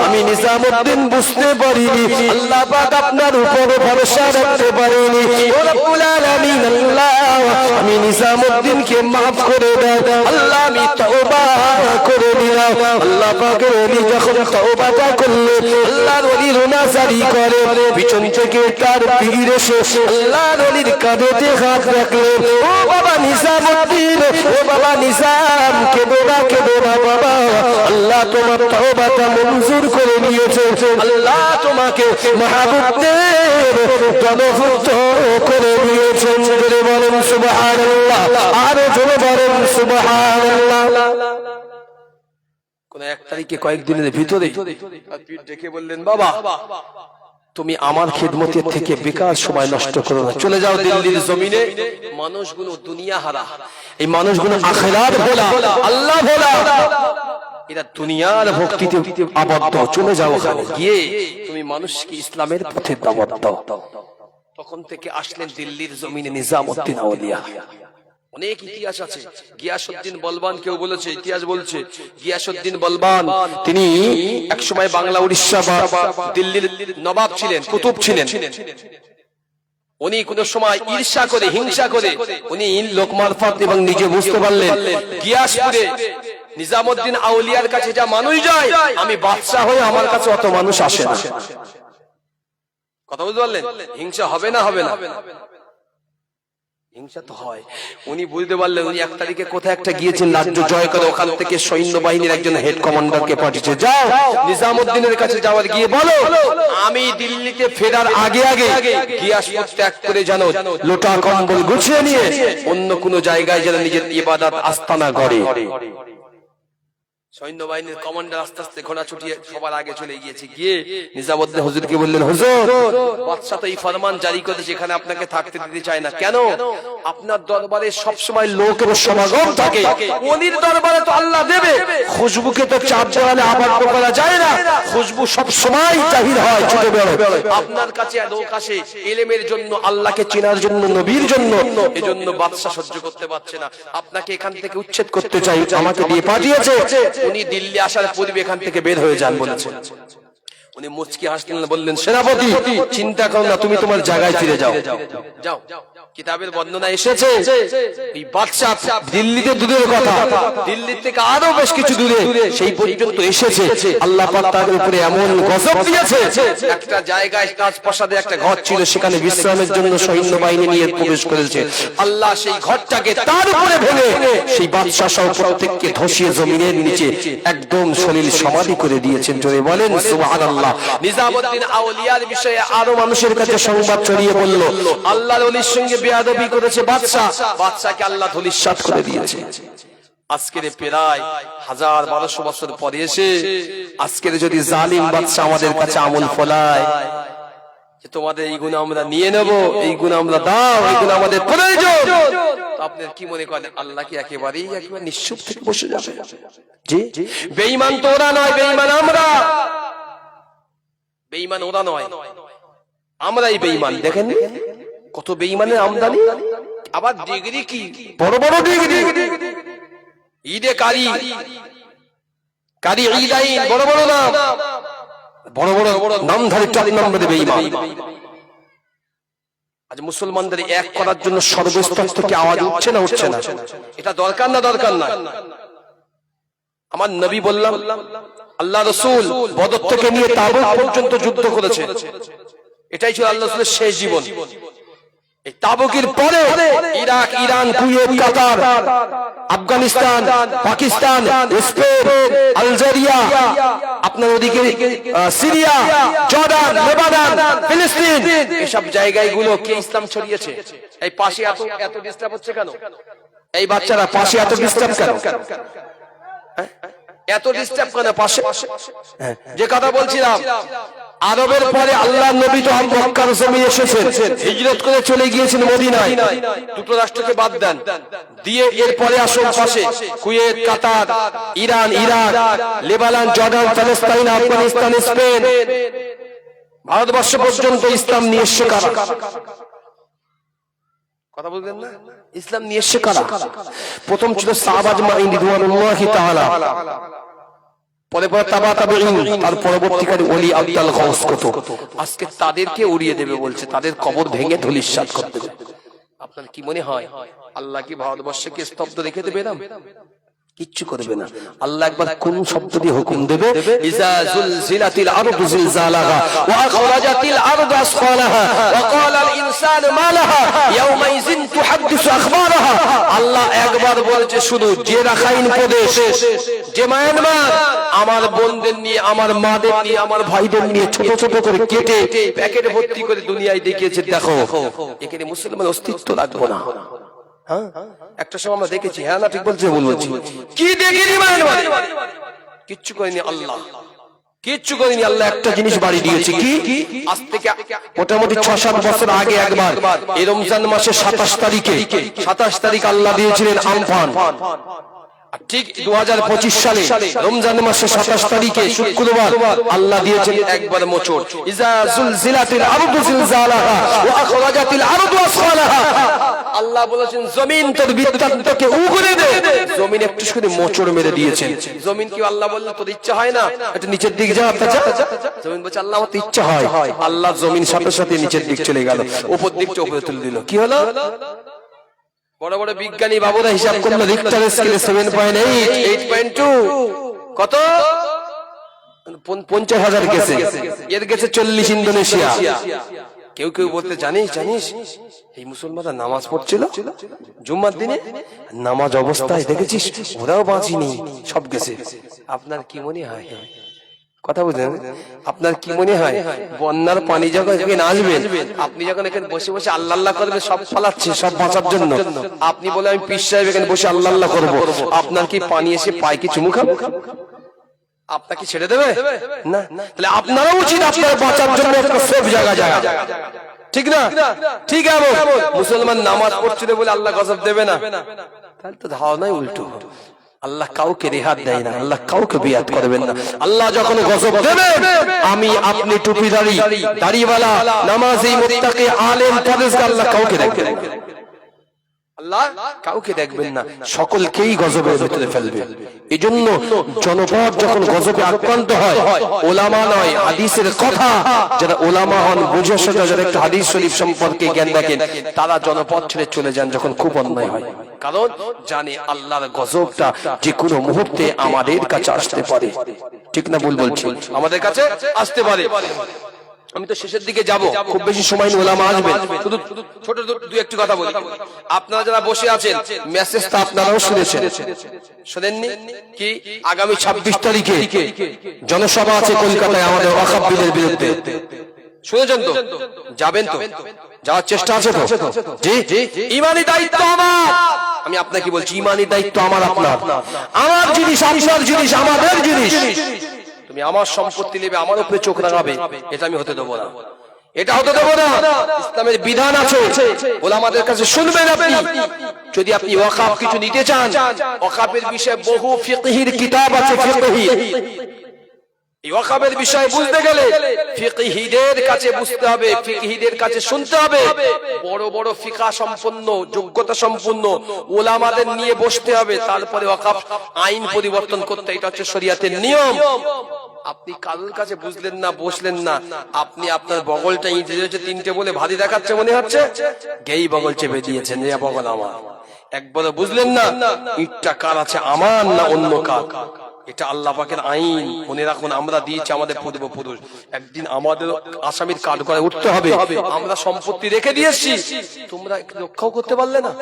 আমি নিজামউদ্দিন বুঝতে পারিনি আল্লাহ পাক আপনার উপর ভরসা রাখতে পারিনি ও রব্বুল আলামিন আল্লাহ আমি নিজামউদ্দিনকে মাফ করে দাও আল্লাহ আমি তওবা করে নিলাম আল্লাহ পাকের ওলি যখন তওবাটা করলো আল্লাহর ওলির নাজারি করে পিছন থেকে তার পীর এসে আল্লাহর ওলির কাঁধেতে হাত রাখলো ও বাবা নিজামউদ্দিন ও বাবা নিজাম কেঁদো না বাবা আল্লাহ তোমার তওবাটা মঞ্জুর করে নিয়েছে আল্লাহ তোমাকে মাহবুবদের দলভুক্ত করে নিয়েছেন জোরে বলেন সুবহানাল্লাহ আরো জোরে বলেন সুবহানাল্লাহ কোন এক তারিখে কয়েকদিনের ভিতরে পীর ডেকে বললেন বাবা তুমি আমার খিদমতের থেকে বেকার সময় নষ্ট করো না চলে যাও দিল্লির জমিনে মানুষগুলো দুনিয়া হারা এই মানুষগুলো আখিরাত ভোলা আল্লাহ ভোলা এরা দুনিয়ার ভক্তিতে আবদ্ধ চলে যাও ওখানে গিয়ে তুমি মানুষকে ইসলামের পথে দাওয়াত দাও তখন থেকে আসলেন দিল্লির জমিনে নিজামউদ্দিন আউলিয়া অনেক ইতিহাস আছে গিয়াসউদ্দিন বলবান কেউ বলেছে ইতিহাস বলছে গিয়াসউদ্দিন বলবান তিনি একসময় বাংলা উড়িষ্যা বা দিল্লির নবাব ছিলেন কুতুব ছিলেন উনি কোন সময় ঈর্ষা করে হিংসা করে উনি লোক মারফত এবং নিজে বুঝতে পারলেন গিয়াসপুরে নিজামউদ্দিন আউলিয়ার কাছে যা মানুষ যায় আমি বাদশা হয়ে আমার কাছে অত মানুষ আসে না কথা বুঝতে পারলেন হিংসা হবে না হিংসা তো হয় উনি বুঝতে পারলেন উনি এক তারিখে কোথায় একটা গিয়েছেন রাজ্য জয় করে ওখান থেকে সৈন্যবাহিনীর একজন হেড কমান্ডারকে পাঠিয়েছে যাও নিজামউদ্দিনের কাছে যাওয়ার গিয়ে বলো আমি দিল্লিতে ফেরার আগে গিয়াসপুর ত্যাগ করে জানো লোটা কম্বল গুছিয়ে নিয়ে অন্য কোন জায়গায় যেন নিজের ইবাদত আস্তানা গড়ে সৈন্যবাহিনীর কমান্ডার আস্তে আস্তে ঘোড়া ছুটিয়ে সবার আগে চলে গিয়েছে গিয়ে নিজামউদ্দিন হুজুরকে বললেন হুজুর বাদশা তো এই ফরমান জারি করেছে এখানে আপনাকে থাকতে দিতে চায় না কেন আপনার দরবারে সব সময় লোকের সমাগম থাকে ওলির দরবারে তো আল্লাহ দেবে খুশবুকে তো চাপ দেওয়ালে আবদ্ধ করা যায় না খুশবু সব সময় জাহির হয় ছোট বড় আপনার কাছে লোক আসে ইলমের জন্য আল্লাহকে চেনার জন্য নবীর জন্য এজন্য বাদশা সহ্য করতে পারছে না আপনাকে এখান থেকে উচ্ছেদ করতে চাই আমাকে দিয়ে পাঠিয়েছে উনি দিল্লি আসার পূর্বে এখান থেকে বের হয়ে যান বলেছেন উনি মুচকি হাসলেন বললেন সেনাপতি চিন্তা করো না তুমি তোমার জায়গায় ফিরে যাও যাও কিতাবের বর্ণনা এসেছে এই বাদশা দিল্লিতে দূরের কথা দিল্লি থেকে আরো বেশ কিছু দূরে সেই পর্যন্ত এসেছে আল্লাহ পাক তার উপরে এমন গজব দিয়েছে একটা জায়গায় রাজপ্রাসাদে একটা ঘর ছিল সেখানে বিশ্রামের জন্য সৈন্যবাহিনী নিয়ে প্রবেশ করেছে আল্লাহ সেই ঘরটাকে তার উপরে ভেঙে সেই বাদশা সহ প্রত্যেককে ধসিয়ে জমিনের নিচে একদম সলিল সমাধি করে দিয়েছেন জোরে বলেন সুবহানাল্লাহ নিজামউদ্দিন আউলিয়ার বিষয়ে আরো মানুষের কাছে সংবাদ ছড়িয়ে পড়ল আল্লাহর ওলির সঙ্গে বেয়াদবি করেছে বাদশাকে আল্লাহ ধূলিসাৎ করে দিয়েছে আজকের প্রায় 1000-1200 বছর পরে এসে আজকের যদি জালিম বাদশা আমাদের কাছে আমল ফলায় যে তোমাদের এই গুণ আমরা নিয়ে নেব এই গুণ আমরা দাও এই গুণ আমাদের প্রয়োজন আপনার কি মনে করেন আল্লাহ কি একেবারে নিশ্চুপ থেকে বসে যাবে জি বেঈমান তো ওরা নয় বেঈমান আমরা বেঈমান ওরা নয় আমরাই বেঈমান দেখেন কত বেঈমানের আমদানি আবার ডিগ্রি কি বড় বড় ডিগ্রি ঈদে কারি ঈদাইন বড় বড় নাম বড় বড় নামধারী 4 নম্বরে বেঈমান আজ মুসলমানদের এক করার জন্য সর্বস্তর থেকে আওয়াজ উঠছে না এটা দরকার না আমার নবী বললাম আল্লাহ রাসূল বদর থেকে নিয়ে তাবুক পর্যন্ত যুদ্ধ করেছে এটাই ছিল আল্লাহ রাসূলের শেষ জীবন এই তাবুকের পরে ইরাক ইরান কুয়েত কাতার আফগানিস্তান পাকিস্তান স্পেন আলজেরিয়া আপনার ওদিকে সিরিয়া জর্ডান লেবানন ফিলিস্তিন এসব জায়গাগুলো কে ইসলাম ছড়িয়েছে এই পাশে এত ডিস্টার্ব হচ্ছে কেন এই বাচ্চারা পাশে এত ডিস্টার্ব কেন এত ডিস্টার্ব কেন পাশে যে কথা বলছিলাম আরবের পরে আল্লাহর নবী তো মক্কার জমিনে এসেছেন হিজরত করে চলে গিয়েছেন মদিনায় দুটো রাষ্ট্রকে বাদ দেন দিয়ে এরপরে আসুন পাশে কুয়েত কাতার ইরান ইরাক লেবানন জর্ডান ফিলিস্তিন আফগানিস্তান স্পেন ভারতবর্ষ পর্যন্ত ইসলাম নিয়ে এসছে কারা? কথা বলবেন না? ইসলাম নিয়ে এসছে কারা? প্রথম ছিল সাহাবা আজমাইন রিদওয়ানুল্লাহি তাআলা, পরে পরে তাবা তাবেঈন, তার পরবর্তীকালে ওলি আব্দুল গাউস কত। আজকে তাদেরকে উড়িয়ে দেবে বলছে, তাদের কবর ভেঙে ধূলিসাৎ করে দেবে। আপনার কি মনে হয় আল্লাহ কি ভারতবর্ষকে স্তব্ধ রেখে দেবে? না, কিচ্ছু করবে না। আল্লাহ একবার কোন শব্দ দিয়ে হুকুম দেবে, ইজা জুলজিলাতিল আরদু জিলজালাহা ওয়া আখরাজাতিল আরদু আসফালাহা ওয়া ক্বালাল ইনসানু মা লাহা ইয়াওমাইযিন তুহাদ্দিসু আখবারাহা। আল্লাহ একবার বলছে শুধু, যে রাখাইন প্রদেশ, যে মায়ানমার, আমার বোনদের নিয়ে, আমার মাদের নিয়ে, আমার ভাইদের নিয়ে ছোট ছোট করে কেটে প্যাকেটে ভর্তি করে দুনিয়ায় দেখিয়েছে, দেখো এখানে মুসলমান অস্তিত্ব রাখবো না। হ্যাঁ, একটা সময় আমরা দেখেছি। হ্যাঁ না ঠিক বলছি? বলছি কি দেখিনি? কিচ্ছু করেনি আল্লাহ, কিচ্ছু করেনি আল্লাহ। একটা জিনিস বাড়ি দিয়েছে, কি? আজ থেকে মোটামুটি 6-7 বছর আগে একবার এই রমজান মাসের 27 তারিখ আল্লাহ দিয়েছিলেন আমফান। ঠিক 2025 সালে রমজান মাসের 27 তারিখে শুক্রবার আল্লাহ দিয়েছেন একবার মোচড়, ইজা জুলজিলাতিল আরদু জিলজালাহা ওয়া আখরাজাতিল আরদু আসফালাহা। আল্লাহ বলেছেন জমিন তোর বৃত্তান্তকে উগরে দে। জমিন একটু শুধু মোচড় মেরে দিয়েছেন। জমিন কি আল্লাহ বলল তোর ইচ্ছা হয় না একটু নিচের দিক যা? জমিন বলছে আল্লাহ আমার ইচ্ছা হয়। আল্লাহ জমিন সাথে সাথে নিচের দিক চলে গেল, উপর দিক উপরে তুলে দিল। কি হলো? বড় বড় বিজ্ঞানী বাবুরা হিসাব করলো, রিক্টার স্কেলে 7.8, 8.2, কত? 50,000 গেছে। এর গেছে 40 ইন্দোনেশিয়া। কেউ কেউ বলতে, জানিস এই মুসলমানরা নামাজ পড়ছিল জুম্মার দিনে, নামাজ অবস্থায় দেখেছিস ওরাও বাঁচিনি, সব গেছে। আপনার কি মনে হয়? কথা বুঝলেন? আপনার কি মনে হয় বন্যার পানি যখন এখানে আসবেন, আপনি যখন এখানে বসে বসে আল্লাহ আল্লাহ করবেন, সব ফলাচ্ছে সব বাঁচার জন্য, আপনি বলে আমি পীর সাহেব এখানে বসে আল্লাহ আল্লাহ করবো, আপনার কি পানি এসে পায় কি চুমু খাবো? আপনাকে ছেড়ে দেবে না? তাহলে আপনারও উচিত আপনার বাঁচার জন্য একটা সেফ জায়গা, ঠিক না? ঠিক আছে, মুসলমান নামাজ পড়ছিল বলে আল্লাহ গজব দেবে না? তাহলে তো ধারণাই উল্টো। আল্লাহ কাউকে রেহাত দেয় না, আল্লাহ কাউকে বিয়াত করবেন না। আল্লাহ যখন গজব দেবেন, আমি আপনি টুপিদারি দাড়িওয়ালা নামাজি মুত্তাকি আলেম পরেজগার, আল্লাহ কাউকে দেখবেন না। আল্লাহ কাউকে দেখবেন না, সকলকেই গজবের ভিতরে ফেলবে। এজন্য জনপদ যখন গজবে আক্রান্ত হয়, ওলামা নয় হাদিসের কথা, যারা ওলামা হন বুঝে সেটা, যারা একটু হাদিস শরীফ সম্পর্কে জ্ঞান রাখেন, তারা জনপদ ছেড়ে চলে যান যখন খুব অন্যায় হয়। কারণ জানে আল্লাহর গজবটা যে কোনো মুহূর্তে আমাদের কাছে আসতে পারে। ঠিক না ভুল বলছি? আমাদের কাছে আসতে পারে। আমি তো শেষের দিকে যাব, খুব বেশি সময় নিয়ে ওলামা আসবেন, শুধু ছোট দুই একটি কথা বলি। আপনারা যারা বসে আছেন, মেসেজটা আপনারাও শুনেছেন, শোনেননি? কি আগামী 26 তারিখে জনসভা আছে কলকাতায় আমাদের ওয়াকফ বিলের বিরুদ্ধে, শুনেছেন তো? যাবেন তো? যাওয়ার চেষ্টা আছে তো? জি, ঈমানি দায়িত্ব আমার। আমি আপনাকে বলছি, ঈমানি দায়িত্ব আমার, আপনার। আমার জিনিস আপনার জিনিস, আমাদের জিনিস। তুমি আমার সম্পত্তি নেবে, আমার উপরে চোখ রাঙাবে, এটা আমি হতে দেবো না, এটা হতে দেবো না। ইসলামের বিধান আছে, ওলামাদের কাছে শুনবেন আপনি। যদি আপনি ওয়াকফ কিছু নিতে চান, ওয়াকফের বিষয়ে বহু ফিকহির কিতাব আছে, ফিকহি। এই ওয়াকফের বিষয় বুঝতে গেলে ফিকহিদের কাছে বুঝতে হবে, ফিকহিদের কাছে শুনতে হবে। বড় বড় ফিকহ সম্পন্ন, যোগ্যতা সম্পন্ন ওলামাদের নিয়ে বসতে হবে, তারপরে ওয়াকফ আইন পরিবর্তন করতে। এটা হচ্ছে শরীয়তের নিয়ম। আপনি কারোর কাছে বুঝলেন না, বসলেন না, আপনি আপনার বগলটা ইঁটে দিয়েছে 3টে বলে ভারী দেখাচ্ছে মনে হচ্ছে, গেই বগল চেপে দিয়েছেন, যে বগল আমার। একবারে বুঝলেন না ইটটা কার আছে, আমার না অন্য কার। এটা আল্লাহ পাকের আইন, মনে রাখুন। আমরা দিয়েছি আমাদের পূর্বপুরুষ, একদিন আমাদের আসামির কাঠ করে উঠতে হবে। আমরা সম্পত্তি রেখে দিয়েছি, তোমরা রক্ষাও করতে পারলে না,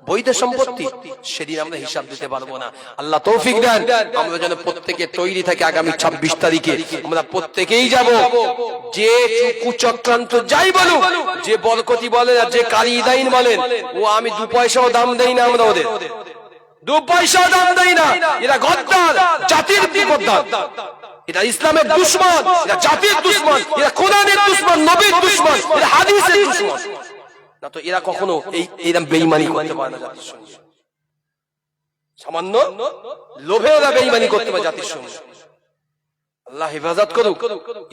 বৈধ সম্পত্তি, সেদিন আমরা হিসাব দিতে পারবো না। আল্লাহ তৌফিক দেন, আমরা যেন প্রত্যেকে তৈরি থাকি। আগামী 26 তারিখে আমরা প্রত্যেকেই যাব। যে কুচক্রান্ত যাই বলুক, যে বরকতি বলেন আর যে কারি ইদাইন বলেন, ও আমি 2 পয়সাও দাম দেই না, আমরা ওদের 2 পয়সা দাম দেই না। এরা গদ্দার, জাতির গদ্দার, এরা ইসলামের দুশমন, এরা জাতির দুশমন, এরা কোরআনের দুশমন, নবীর দুশমন, এরা হাদিসের দুশমন। না তো এরা কখনো এইরকম বেঈমানি করতে পারে না জাতির সঙ্গে। সামান্য লোভে এরা বেঈমানি করতে পারে জাতির সঙ্গে। আল্লাহ হেফাজত করুক।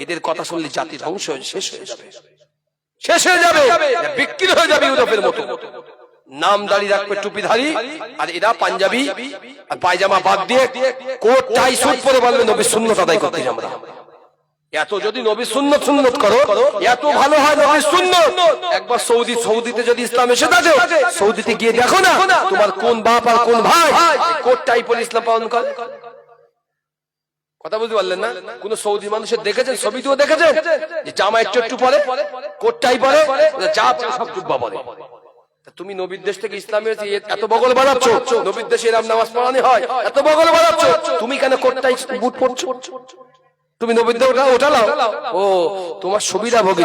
এদের কথা শুনলে জাতি ধ্বংস হয়ে শেষ হয়ে যাবে, শেষ হয়ে যাবে, বিক্রি হয়ে যাবে ইউরোপের মতো। নাম দাড়ি রাখবে টুপিধারী, আর এরা পাঞ্জাবি আর পায়জামা বাদ দিয়ে কোট টাই স্যুট পরে বলবে নবীর সুন্নাত আদায় করতে যাই আমরা। এত যদি নবীর সুন্নাত সুন্নাত করো, এত ভালো হয় নবীর সুন্নাত। একবার সৌদিতে যদি ইসলাম এসে থাকে, সৌদিতে গিয়ে দেখো না তোমার কোন বাপ আর কোন ভাই কোট টাই পরে ইসলাম পালন করে। কথা বুঝতে পারলেন না? কোন সৌদি মানুষের দেখেছেন, ছবিতেও দেখেছেন যে জামা একটু একটু পরে, কোট টাই পরে, যা সব জুব্বা পরে। তুমি নবীর দেশ থেকে ইসলামের এত বগল বাড়াচ্ছ, নবীর দেশে এরকম নামাজ পড়ানো হয়, এত বগল বাড়াচ্ছ, তুমি কেন কোটটাই বুট পড়ছো? তুমি নবীর দেশ ওটা লাও, ও তোমার সুবিধাভোগী।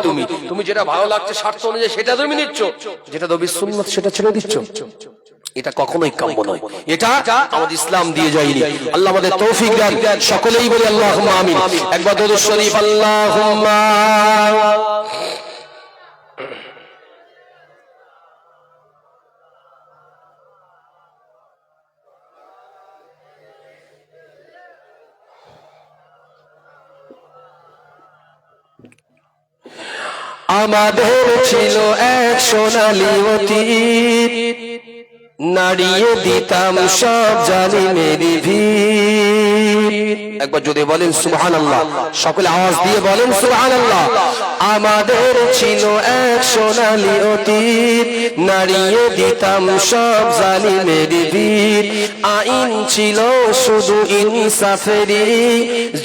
তুমি যেটা ভালো লাগছে স্বার্থ অনুযায়ী সেটা তুমি নিচ্ছ, যেটা নবীর সুন্নাত সেটা ছেড়ে দিচ্ছ। এটা কখনোই কাম্য নয়, এটা আমাদের ইসলাম দিয়ে যায়নি। আল্লাহ আমাদের তৌফিক দেন, সকলেই বলি আল্লাহুম্মা আমিন। একবার দরুদ শরীফ আল্লাহুম্মা। আমাদের ছিল এক সোনালী অতীত, নাড়িয়ে দিতাম সব জালিমের ভিড়। একবার যদি বলেন সুবহানাল্লাহ, সকলে আওয়াজ দিয়ে বলেন সুবহানাল্লাহ। আমাদের ছিল এক সোনালী অতীত, নাড়িয়ে দিতাম সব জালিমের ভিড়। আইন ছিল শুধু ইনসাফেরই,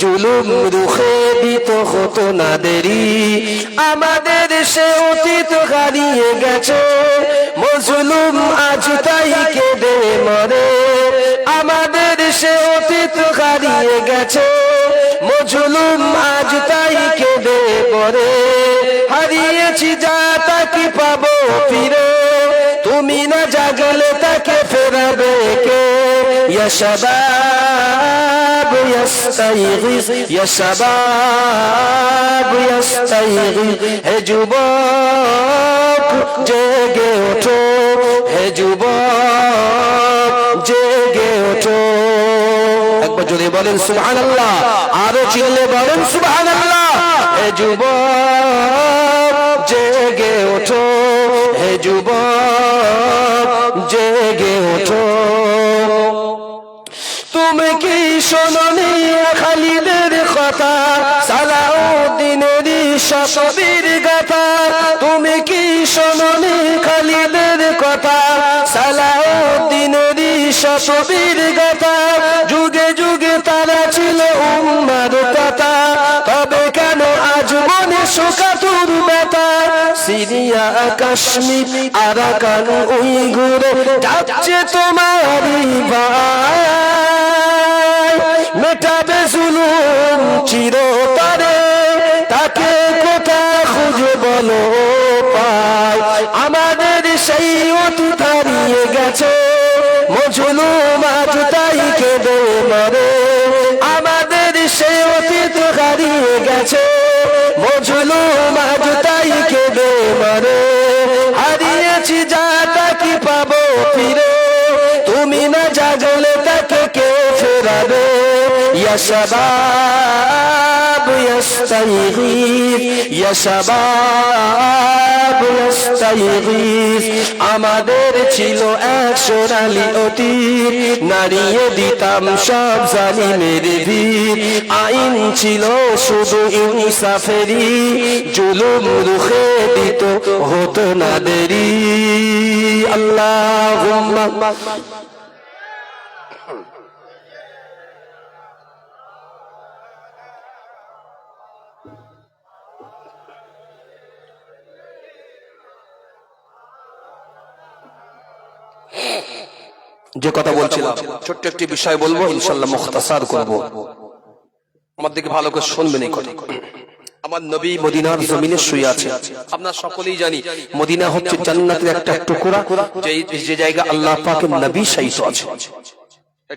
জুলুম রুখে দিত হতো না দেরি। আমাদের সে অতীত হারিয়ে গেছে, মজলুম আজ তাই কেঁদে মরে। আমাদের সে অতীত হারিয়ে গেছে, মজলুম আজ তাই কেঁদে মরে। হারিয়েছি যা তাকে পাবো ফিরে, তুমি না জাগলে তাকে ফেরাবে কে? ইয়া শাবাব ইস্তাইগিস, ইয়া শাবাব ইস্তাইগিস। হে যুবক জেগে ওঠো, হে যুবক জেগে ওঠো। একবার যদি বলেন সুবহানাল্লাহ, আরো চিল্লে বলেন সুবহানাল্লাহ। হে যুবক জেগে ওঠো, হে যুবক জেগে ওঠো। তুমি কি শোনোনি খালিদের কথা, সালাউদ্দিনের শতবীর গাথা? তুমি কি শোনোনি খালিদের কথা, সালাউদ্দিনের শতবীর গাথা? যুগে যুগে তারা ছিল উম্মার কথা, তবে কেন আজ মনে শোকাতুর ব্যথা? সিরিয়া কাশ্মীর আরাকান উইগুরে যাচ্ছে তোমারই ভাই, মেটাবে জুলুম চিরতরে, তাকে কোথায় খুঁজে বলো পাই? আমাদের সেই অতীত হারিয়ে গেছে, মজলুম আজ তাই কেঁদে মরে। আমাদের সেই অতীত হারিয়ে গেছে, মজলুম আজ তাই কেঁদে মরে। হারিয়েছি যা তাকে পাবো ফিরে, তুমি না জাগলে তাকে কে ফেরাবে? ইয়া শাবাব ইস্তাইগিস, ইয়া শাবাব ইস্তাইগিস। আমাদের ছিল এক সোনালী অতীত, নাড়িয়ে দিতাম সব জালিমের ভিড়। আইন ছিল শুধু ইনসাফেরই, জুলুম রুখে দিত হতো না দেরি। আল্লাহুম্মা। যে কথা বলছিলাম, ছোট্ট একটি বিষয় বলবো, ইনশাআল্লাহ মুখতাসার করব। আমার দিকে ভালো করে শুনবেন এই কথা। আমার নবী মদিনার জমিনে শুয়ে আছে। আপনারা সকলেই জানি মদিনা হচ্ছে জান্নাতের একটা টুকরা, যে জায়গা আল্লাহ পাকের নবী শায়িত আছে।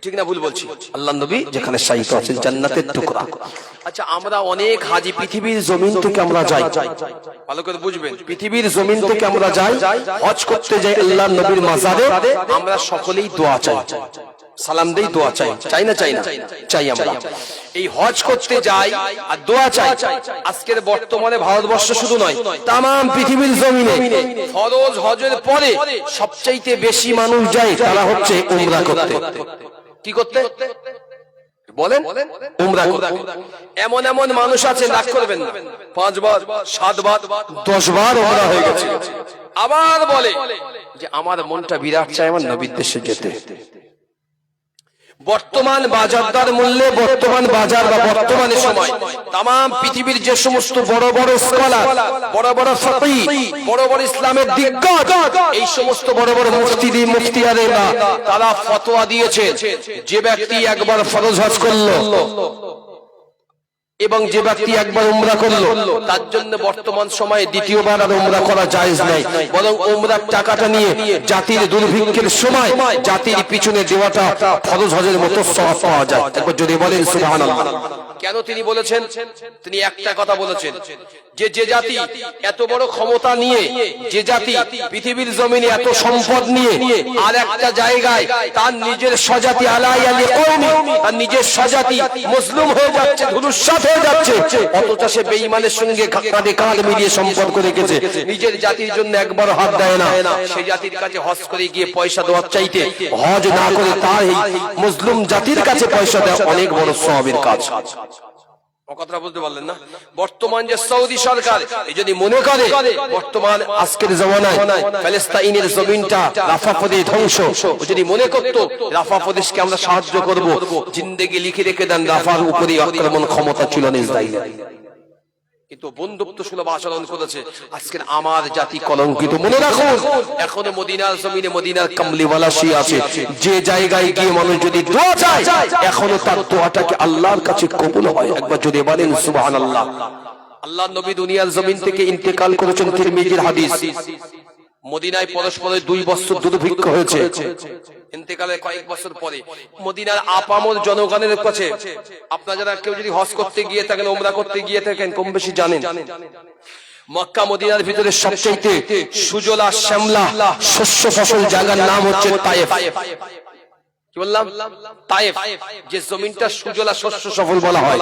ঠিক না ভুল বলছি? আল্লাহ নবী যেখানে শায়িত আছেন, জান্নাতের টুকরা। আচ্ছা, আমরা অনেক হাজি পৃথিবীর জমিন থেকে আমরা যাই, ভালো করে বুঝবেন, পৃথিবীর জমিন থেকে আমরা যাই হজ করতে যাই আল্লাহ নবীর মাজারে। আমরা সকলেই দোয়া চাই, সালাম দেই, দোয়া চাই, চাই না চাই না চাই। আমরা এই হজ করতে যাই আর দোয়া চাই। আজকের বর্তমানে ভারতবর্ষ শুধু নয়, তাম পৃথিবীর জমিনে ফরজ হজের পরে সবচাইতে বেশি মানুষ যায়, তারা হচ্ছে উমরা করতে। কি করতে বলেন? উমরা করতে। এমন এমন মানুষ আছে, রাগ করবেন না, 5 বার 7 বার 10 বার উমরা হয়ে গেছে, আবার বলে যে আমার মনটা বিরাট চাই আমার নবীর দেশে যেতে। বর্তমান বাজারদার মূল্যে, বর্তমান বাজার বা বর্তমানে সময় তাম পৃথিবীর যে সমস্ত বড় বড় স্কলার, বড় বড় ফকিহ, বড় বড় ইসলামের দিগ্গজ, এই সমস্ত বড় বড় মুফতিয়ারেরা তারা ফতোয়া দিয়েছে, যে ব্যক্তি একবার ফরজ হজ করলো এবং যে ব্যক্তি একবার উমরা করলো, তার জন্য বর্তমান সময়ে দ্বিতীয়বার আর উমরা করা জায়েজ নাই, বরং উমরার টাকাটা নিয়ে জাতির দুর্ভিক্ষের সময় জাতির পিছনে দেওয়াটা ফরজ হজের মতো সওয়াব পাওয়া যায়। একবার যদি বলেন সুবহানাল্লাহ। কেন তিনি বলেছেন? তিনি একটা কথা বলেছেন, যে জাতি এত বড় ক্ষমতা নিয়ে, যে জাতি পৃথিবীর জমিনে এত সম্পদ নিয়ে আর একটা জায়গায় তার নিজের স্বজাতি আলাই আলী কওমি, তার নিজের স্বজাতি মুসলিম হয়ে যাচ্ছে, ধুলুসাৎ হয়ে যাচ্ছে, অথচ সে বেঈমানের সঙ্গে কাঁধে কাঁধ মিলিয়ে সম্পর্ক রেখেছে, নিজের জাতির জন্য একবার হাত দেয় না, সেই জাতির কাছে হজ করে গিয়ে পয়সা দেওয়ার চাইতে হজ না করে তার এই মুসলিম জাতির কাছে পয়সা দেওয়া অনেক বড় সওয়াবের কাজ। কথা বলতে পারলেন না? বর্তমান যে সৌদি সরকার যদি মনে করে বর্তমান আজকের জমানায় ফিলিস্তিনের জমিনটা রাফা প্রদেশ ধ্বংস, যদি মনে করত রাফা প্রদেশকে আমরা সাহায্য করব, জিন্দেগি লিখে রেখে দেন রাফার উপরে আক্রমণ ক্ষমতা ছিল না ইসরায়েলের, কিন্তু বন্ধুত্ব সুলভ আচরণ করেছে। আজকের আমার জাতি কলঙ্কিত। মনে রাখুন, এখনো মদিনার জমিনে মদিনার কামলিওয়ালা শি আছে, যে জায়গায় গিয়ে মানুষ যদি দোয়া চায় এখনো তার দোয়াটাকে আল্লাহর কাছে কবুল হয়। একবার যদি বলেন সুবহানাল্লাহ। আল্লাহর নবী দুনিয়ার জমিন থেকে ইন্তেকাল করেছেন, তিরমিজির হাদিস। মদিনায় পরস্পরের 2 বছর দুর্ভিক্ষ হয়েছে। ইন্তেকালের কয়েক বছর পরে মদিনার আপামর জনগণের কাছে, আপনারা যারা কেউ যদি হজ করতে গিয়ে থাকেন, উমরা করতে গিয়ে থাকেন, কম বেশি জানেন মক্কা মদিনার ভিতরে সবচেয়ে সুজলা শ্যামলা শস্য ফসল জায়গার নাম হচ্ছে তায়েফ। কি বললাম? তায়েফ। যে জমিনটা সুজলা শস্য সফল বলা হয়,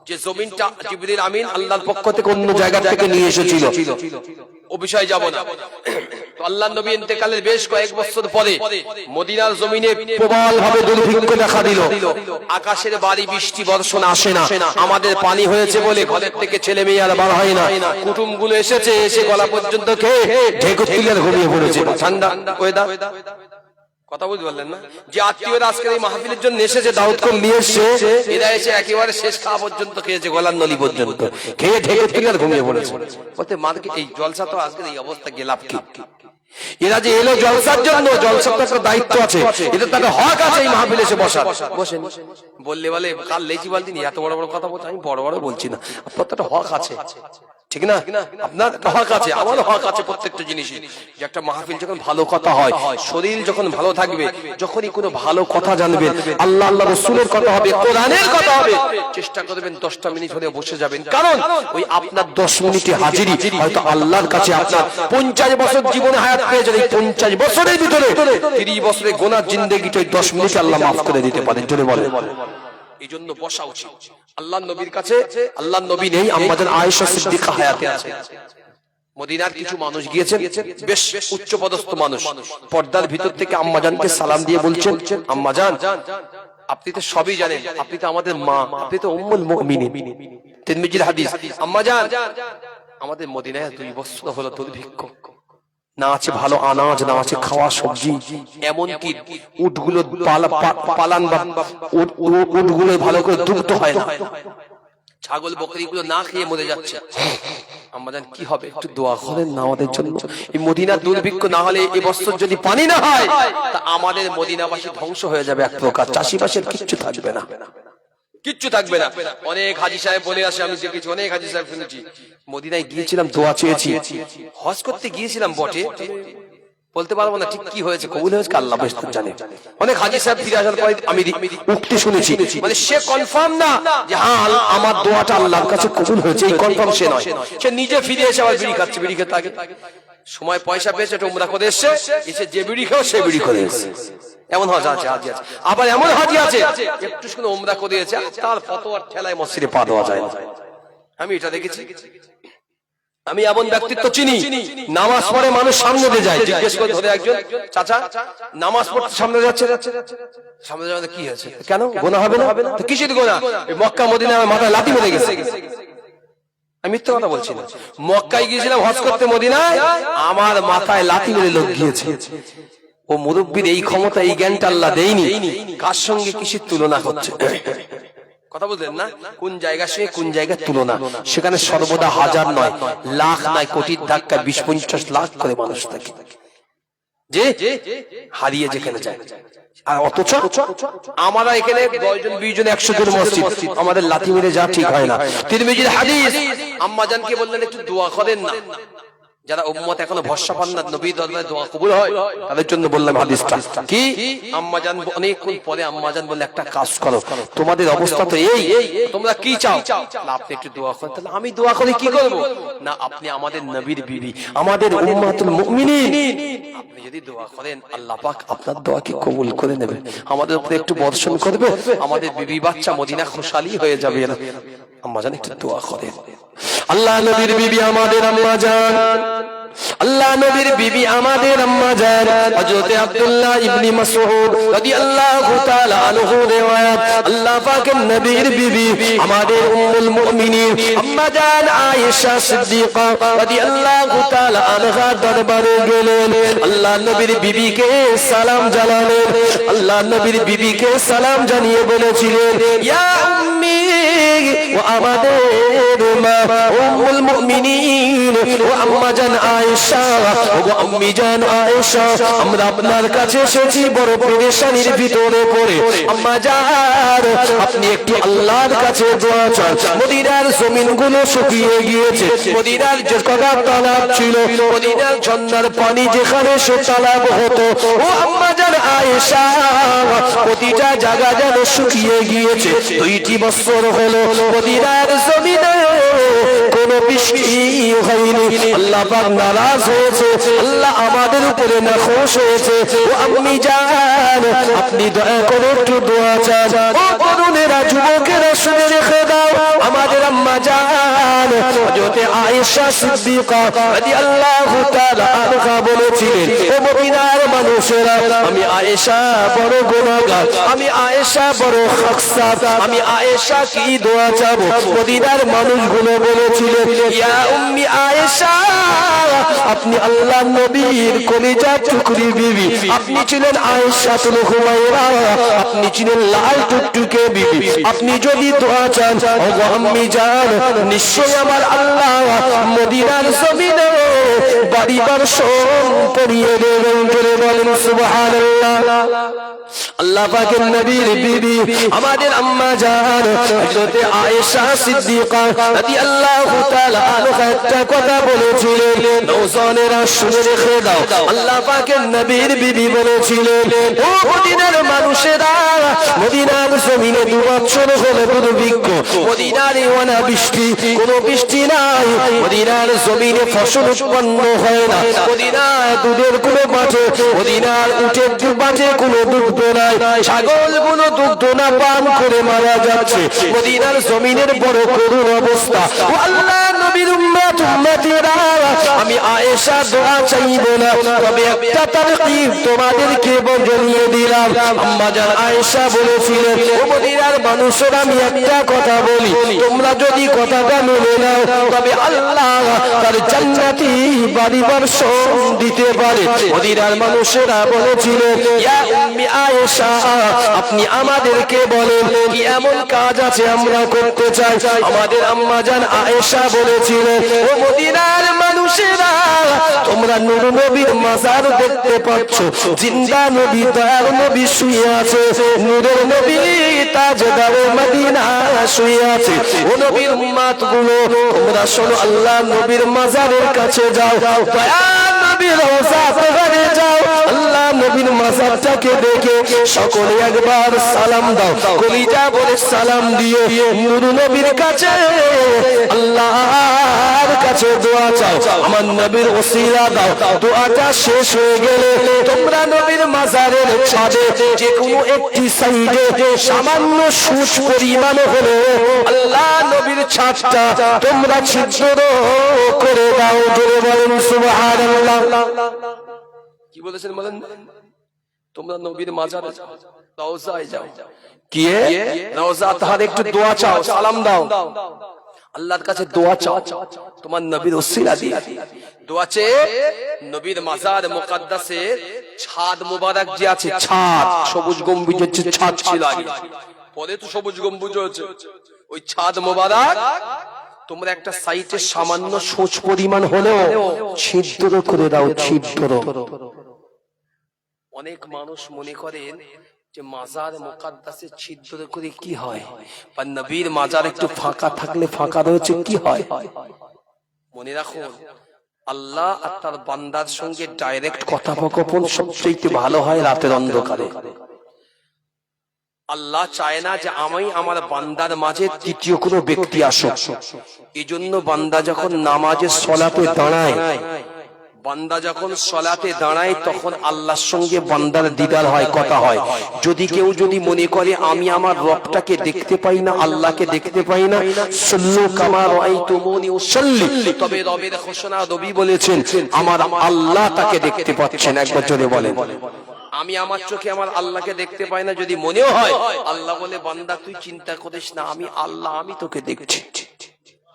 যে জমিনটা জিবরিল আমিন আল্লাহর পক্ষ থেকে অন্য জায়গা থেকে নিয়ে এসেছিল, ও বিষয়ে যাব না। তো আল্লাহর নবী ইন্তেকালের বেশ কয়েক বছর পরে মদিনার জমিনে প্রবল ভাবে দুর্ভিক্ষ দেখা দিল। আকাশের বাড়ি বৃষ্টি বর্ষণ আসে না, আমাদের পানি হয়েছে বলে ঘরের থেকে ছেলে মেয়ে আর বার হয় না, কুটুমগুলো এসেছে, এসে গলা পর্যন্ত খেয়ে ঢেকুর তুলে ঘুমিয়ে পড়েছে। ঠান্ডা ওয়েদার, কথা বুঝতে পারলেন না? যে আত্মীয়রা আজকের এই মাহফিলের জন্য এসেছে, দাওয়াত করে নিয়ে এসেছে, এরা এসে একেবারে শেষ খাওয়া পর্যন্ত খেয়েছে, গলার নলি পর্যন্ত খেয়ে ঢেকে থেকে আর ঘুমিয়ে পড়েছে। বলতে মার্কেট এই জলসা তো আজকের এই অবস্থা গেলাপ কি? এরা যে এলো জলসার জন্য, জলসার তো একটা দায়িত্ব আছে, এদের তাকে হক আছে এই মাহফিলে এসে বসার। বসেন। বললে বলে কাল লেচি বালতি নিয়ে এত বড় বড় কথা বলছে, আমি বড় বড় বলছি না, আপনার তো একটা হক আছে, ঠিক না? আপনার হক আছে, আমারও হক আছে প্রত্যেকটা জিনিসই। যে একটা মাহফিল যখন ভালো কথা হয়, শরীর যখন ভালো থাকবে, যখনই কোনো ভালো কথা জানবেন, আল্লাহ আল্লাহ রাসূলের কথা হবে, কোরআনের কথা হবে, চেষ্টা করবেন 10টা মিনিট হলে বসে যাবেন। কারণ ওই আপনার 10 মিনিটে হাজিরি হয়তো আল্লাহর কাছে আপনার 50 বছর জীবনে হায়াত পেয়েছেন, এই 50 বছরের ভিতরে 30 বছরের গুনাহ জিন্দেগিটা 10 মিনিটে আল্লাহ মাফ করে দিতে পারেন। জোরে বলেন। এই জন্য বসা উচিত আল্লাহর নবীর কাছে। আল্লাহর নবী নেই, আম্মাজান আয়েশা সিদ্দিকা হায়াতে আছে। মদিনার কিছু মানুষ গিয়েছেন, বেশ উচ্চ পদস্থ মানুষ, পর্দার ভিতর থেকে আম্মাজানকে সালাম দিয়ে বলছেন, আম্মাজান আপনি তো সবই জানেন, আপনি তো আমাদের মা, আপনি তো উম্মুল মুমিনিন। তিরমিজির হাদিস, আম্মাজান আমাদের মদিনায় 2 বছর হলো দুর্ভিক্ষ, না আছে ভালো আনাজ, না আছে খাওয়া সবজি, এমনকি উটগুলো পালান বা উটগুলো ভালো করে দুগ্ধ হয় না, ছাগল বকরিগুলো না খেয়ে মরে যাচ্ছে। আম্মাজান কি হবে, একটু দোয়া করেন না আমাদের জন্য। এই মদিনার দুর্ভিক্ষ না হলে, এই বছর যদি পানি না হয়, তা আমাদের মদিনাবাসী ধ্বংস হয়ে যাবে এক প্রকার, চাষিবাসের কিচ্ছু থাকবে না, কিচ্ছু থাকবে না। অনেক হাজী সাহেব বলে আসে, আমি দেখেছি অনেক হাজী সাহেব শুনেছি, মদিনায় গিয়েছিলাম, দোয়া চেয়েছি, হজ করতে গিয়েছিলাম বটে, বলতে পারবো না ঠিক কি হয়েছে, কবুল হয়েছে আল্লাহ বেশি জানে। অনেক হাজী সাহেব ফিরে আসার পরে আমি উক্তি শুনেছি, মানে সে কনফার্ম না যে হ্যাঁ আমার দোয়াটা আল্লাহর কাছে কবুল হয়েছে, এই কনফার্ম সে নয়। সে নিজে ফিরে এসে আবার বিড়ি খাচ্ছে, বিড়ি খেতে আগে সময় পয়সা পেয়েছে উমরা করে এসে, এসে যে বিড়ি খাও সে বিড়ি করে এসে। এমন হাজি আছে, আবার এমন হাজি আছে একটু শুনে উমরা করে এসে তার ফতোয়ার ঠেলায় মসজিদে পা দেওয়া যায় না। আমি এটা দেখেছি। আমি এমন ব্যক্তিত্ব চিনি, নামাজ পড়ে মানুষ সামনে দিয়ে যায়, জিজ্ঞেস করে ধরে একজন চাচা নামাজ পড়তে সামনে যাচ্ছে, সামনে যাওয়াতে কি হয়েছে, কেন গোনা হবে না? তো কিসের গোনা? মক্কা মদিনায় আমার মাথায় লাথি মেরে গেছে। আমি মিথ্যা কথা বলছি না, মক্কায় গিয়েছিলাম হজ করতে, মদিনায় আমার মাথায় লাথি মেরে লোক গিয়েছে। ও মুরব্বির এই ক্ষমতা, এই জ্ঞানটা আল্লাহ দেয়নি, কার সঙ্গে কিসের তুলনা হচ্ছে কথা বললেন না? কোন জায়গার সঙ্গে কোন জায়গার তুলনা? সেখানে সর্বদা হাজার নয়, লাখ নয়, কোটির ধাক্কা 20-50 লাখ করে মানুষ থাকে, যে হারিয়ে যেখানে যায়। আর অথচ আমরা এখানে 10 জন 20 জন 100 জন মসজিদ, আমাদের লাথি মেরে যা ঠিক হয় না। তিরমিজির হাদিস, আম্মা জানকে বললেন একটু দোয়া করেন না। যারা উম্মত এখনো ভরসা পান না নবীর দরবারে দোয়া কবুল হয়, তাদের জন্য বললাম হাদিসটা কি। আম্মা জান অনেকক্ষণ পরে আম্মা জান বললেন একটা কাজ করো, তোমাদের অবস্থা তো এই, তোমরা কি চাও? আপনি একটু দোয়া করেন। তাহলে আমি দোয়া করে কি করব? না, আপনি আমাদের নবীর বিবি, আমাদের উম্মাতুল মুমিনিন, আপনি যদি দোয়া করেন আল্লাহ পাক আপনার দোয়াকে কবুল করে নেবে, আমাদের উপরে একটু বর্ষণ করবে, আমাদের বিবি বাচ্চা মদিনা খুশালি হয়ে যাবে। আম্মা জান একটু দোয়া করেন। আল্লাহ নবীর বিবি আমাদের আম্মা জান, আল্লাহ নবীর বিবি আমাদের আম্মা জান হযরত আব্দুল্লাহ ইবনে মাসউদ রাদিয়াল্লাহু তাআলা আনহু রিওয়ায়াত, আল্লাহ পাকের নবীর বিবি আমাদের উম্মুল মুমিনিন আম্মা জান আয়েশা সিদ্দিকা রাদিয়াল্লাহু তাআলা আনহা দরবারে গেলেন, আল্লাহ নবীর বিবিকে সালাম জানালেন। আল্লাহ নবীর বিবিকে সালাম জানিয়ে বলেছিলেন, ইয়া উম্মি, ও আমাদের মা উম্মুল মুমিনিন, ও আম্মা জান আয়েশা, ও আম্মি জান আয়েশা, আমরা আপনার কাছে এসেছি বড় পেরেশানির ভিতরে পড়ে। আম্মা জান, আপনি একটু আল্লাহর কাছে দোয়া চান। মদিনার জমিনগুলো শুকিয়ে গিয়েছে, মদিনার যে কটা তালাব ছিল, মদিনার ঝর্ণার পানি যেখানে সে তালাব হতো, ও আম্মা জান আয়েশা, প্রতিটা জায়গা যেন শুকিয়ে গিয়েছে। 2টি বছর হলো মদিনার জমিনে কোন বৃষ্টি হয়নি। আল্লাহ পাক নারাজ হয়েছে, আল্লাহ আমাদের উপরে নাখোশ হয়েছে। ও আম্মি জান, আপনি দয়া করে একটু দোয়া চান। ও তরুণেরা, যুবকেরা, শুনে রেখে দাও, আমাদের আম্মা জান হযরত আয়েশা সিদ্দিকা রাদিয়াল্লাহু তাআলা আনহা বলেছিলেন, ও মদিনার মানুষেরা, আমি আয়েশা বড় গুনাহগার, আমি আয়েশা বড় খাকসাত, আমি আয়েশা কি দোয়া চাবো? মদিনার মানুষগুলো বলেছিলেন, ইয়া উম্মি আয়েশা, আপনি আল্লাহ নবীর কলিজার টুকরি বিবি, আপনি ছিলেন আয়েশাতুল হুমায়রা, আপনি ছিলেন লাল টুকটুকে বিবি, আপনি যদি দোয়া চান, ও আম্মি জান, নিশ্চয় আমার আল্লাহ মদিনার জমিনে বাড়িবার সোম করিয়ে দেবেন। করে বলেন সুবহানাল্লাহ। আল্লাহ পাকের নবীর বিবি আমাদের আম্মা জান হযরত আয়েশা সিদ্দিকা রাদিয়াল্লাহু তাআলা আনহা একটা কথা বলেছিলেন, নওজনেরা শুনে রেখে দাও, আল্লাহ পাকের নবীর বিবি বলেছিলেন, ও মদিনার মানুষেরা, মদিনার জমিনে 2 বছর হলো দুর্ভিক্ষ, মদিনার ওয়ানা বৃষ্টি, কোনো বৃষ্টি নাই, মদিনার জমিনে ফসল উৎপন্ন হয় না, মদিনার দুধের কোনো মাঠে, মদিনার উটের মাঠে কোনো দুধ নাই, ছাগল কোনো দুধ না পান করে মারা যাচ্ছে, মদিনার জমিনের বড় করুণ অবস্থা। ও আল্লাহ নবীর উম্মত উম্মতিরা, আমি আয়েশা দোয়া চাইব না, তবে একটা তারকিব তোমাদেরকে জানিয়ে দিলাম। আম্মা জান আয়েশা বলেছিলেন, ও মদিনার মানুষেরা, আমি একটা কথা বলি, তোমরা যদি কথাটা মেনে নাও, তবে আল্লাহ তার জান্নাতি বাড়িবার সোম দিতে পারে। মদিনার মানুষেরা বলেছিলেন, ইয়া উম্মি আয়েশা, আপনি আমাদেরকে বলেন কি এমন কাজ আছে আমরা করতে চাই। আমাদের আম্মা জান আয়েশা বলেছিলেন, ও মদিনার মানুষেরা, তোমরা নূর নবীর মাজার দেখতে পাচ্ছ, জিন্দা নবী, তার নবী শুয়ে আছে, নূরের নবী তাজদারে মদিনা শুয়ে আছে। ও নবীর উম্মত গুলো, তোমরা শোনো, আল্লাহ নবীর মাজারের কাছে যাও, দয়ার নবীর রওজা পাকে যাও, দোয়াটাকে দেখে সকলে একবার সালাম দাও, কলিজা বলে সালাম দিয়ে নূর নবীর কাছে আল্লাহর কাছে দোয়া চাও, আমার নবীর ওসিলা দাও। দোয়াটা শেষ হয়ে গেলে তোমরা নবীর মাজারের ছাদে যে কোনো একটি সাইডে সামান্য সুচ পরিমাণ হলো আল্লাহ নবীর ছাদটা তোমরা ছিদ্র করে দাও। জোরে বলেন সুবহানাল্লাহ। কি বলেছেন বলেন? তোমরা নবীর মাজারে যাও, রওজায় যাও, কি রওজা তাহার একটু দোয়া চাও, সালাম দাও, আল্লাহর কাছে দোয়া চাও, তোমার নবীর ওসিলা দিয়ে দোয়া চেয়ে নবীর মাজার মুকদ্দাসের ছাদ মুবারক যে আছে, ছাদ সবুজ গম্বুজ হচ্ছে ছাদ ছিল আগে, পরে তো সবুজ গম্বুজ হয়েছে, ওই ছাদ মুবারক তোমরা একটা সাইটে সামান্য সুচ পরিমাণ হলেও ছিদ্র করে দাও, ছিদ্র। অনেক মানুষ মনে করেন যে মাজার মুকদ্দাসে ছিদ্র করে কি হয়, বা নবীর মাজার একটু ফাঁকা থাকলে ফাঁকা রয়েছে কি হয়। মনে রাখুন, আল্লাহ আর তার বান্দার সঙ্গে ডাইরেক্ট কথোপকথন সবচেয়ে ভালো হয় রাতের অন্ধকারে। আল্লাহ চায় না যে আমি আমার বান্দার মাঝে তৃতীয় কোনো ব্যক্তি আসুক। এই জন্য বান্দা যখন নামাজে সলাতে দাঁড়ায়, বান্দা যখন সলাতে দাঁড়ায় তখন আল্লাহর সঙ্গে বান্দার দিদার হয়, কথা হয়। যদি কেউ যদি মনে করে আমি আমার রবটাকে দেখতে পাই না, আল্লাহকে দেখতে পাই না, সাল্লু কামা রাআইতুমুনি উসাল্লি, তবে রবের ঘোষণা, নবী বলেছেন আমার আল্লাহ তাকে দেখতে পাচ্ছেন। একবার জোরে বলেন, আমি আমার চোখে আমার আল্লাহকে দেখতে পাই না যদি মনেও হয়, আল্লাহ বলে বান্দা তুই চিন্তা করিস না, আমি আল্লাহ, আমি তোকে দেখছি।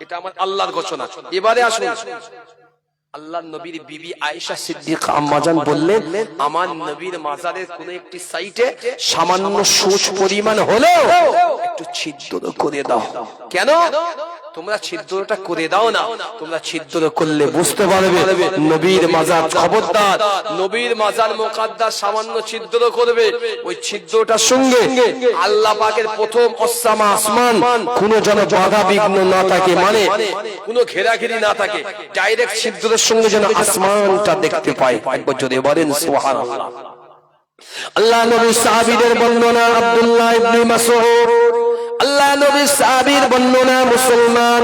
এটা আমার আল্লাহর ঘোষণা। এবারে আসুন, আল্লাহ নবীর বিবি আয়েশা সিদ্দিকা আম্মাজান বললেন আমার নবীর মাজারের কোন একটি সাইটে সামান্য সুচ পরিমাণ হলেও একটু ছিদ্র করে দাও। কেন তোমরা ছিদ্রটা করে দাও না? তোমরা ছিদ্র করলে বুঝতে পারবে নবীর মাজার, খবরদার নবীর মাজার মুকদ্দাস সামান্য ছিদ্র করবে, ওই ছিদ্রটার সঙ্গে আল্লাহ পাকের প্রথম আসসামা আসমান কোনো যেন বাধা বিঘ্ন না থাকে, মানে কোনো ঘেরাঘেরি না থাকে, ডাইরেক্ট ছিদ্রের সঙ্গে যেন আসমানটা দেখতে পায়। একবার যদি বলেন সুবহানাল্লাহ। আল্লাহ নবী সাহাবীদের বর্ণনা, আব্দুল্লাহ ইবনে মাসউদ, আল্লাহ নবী সাহাবীর বর্ণনা, মুসলমান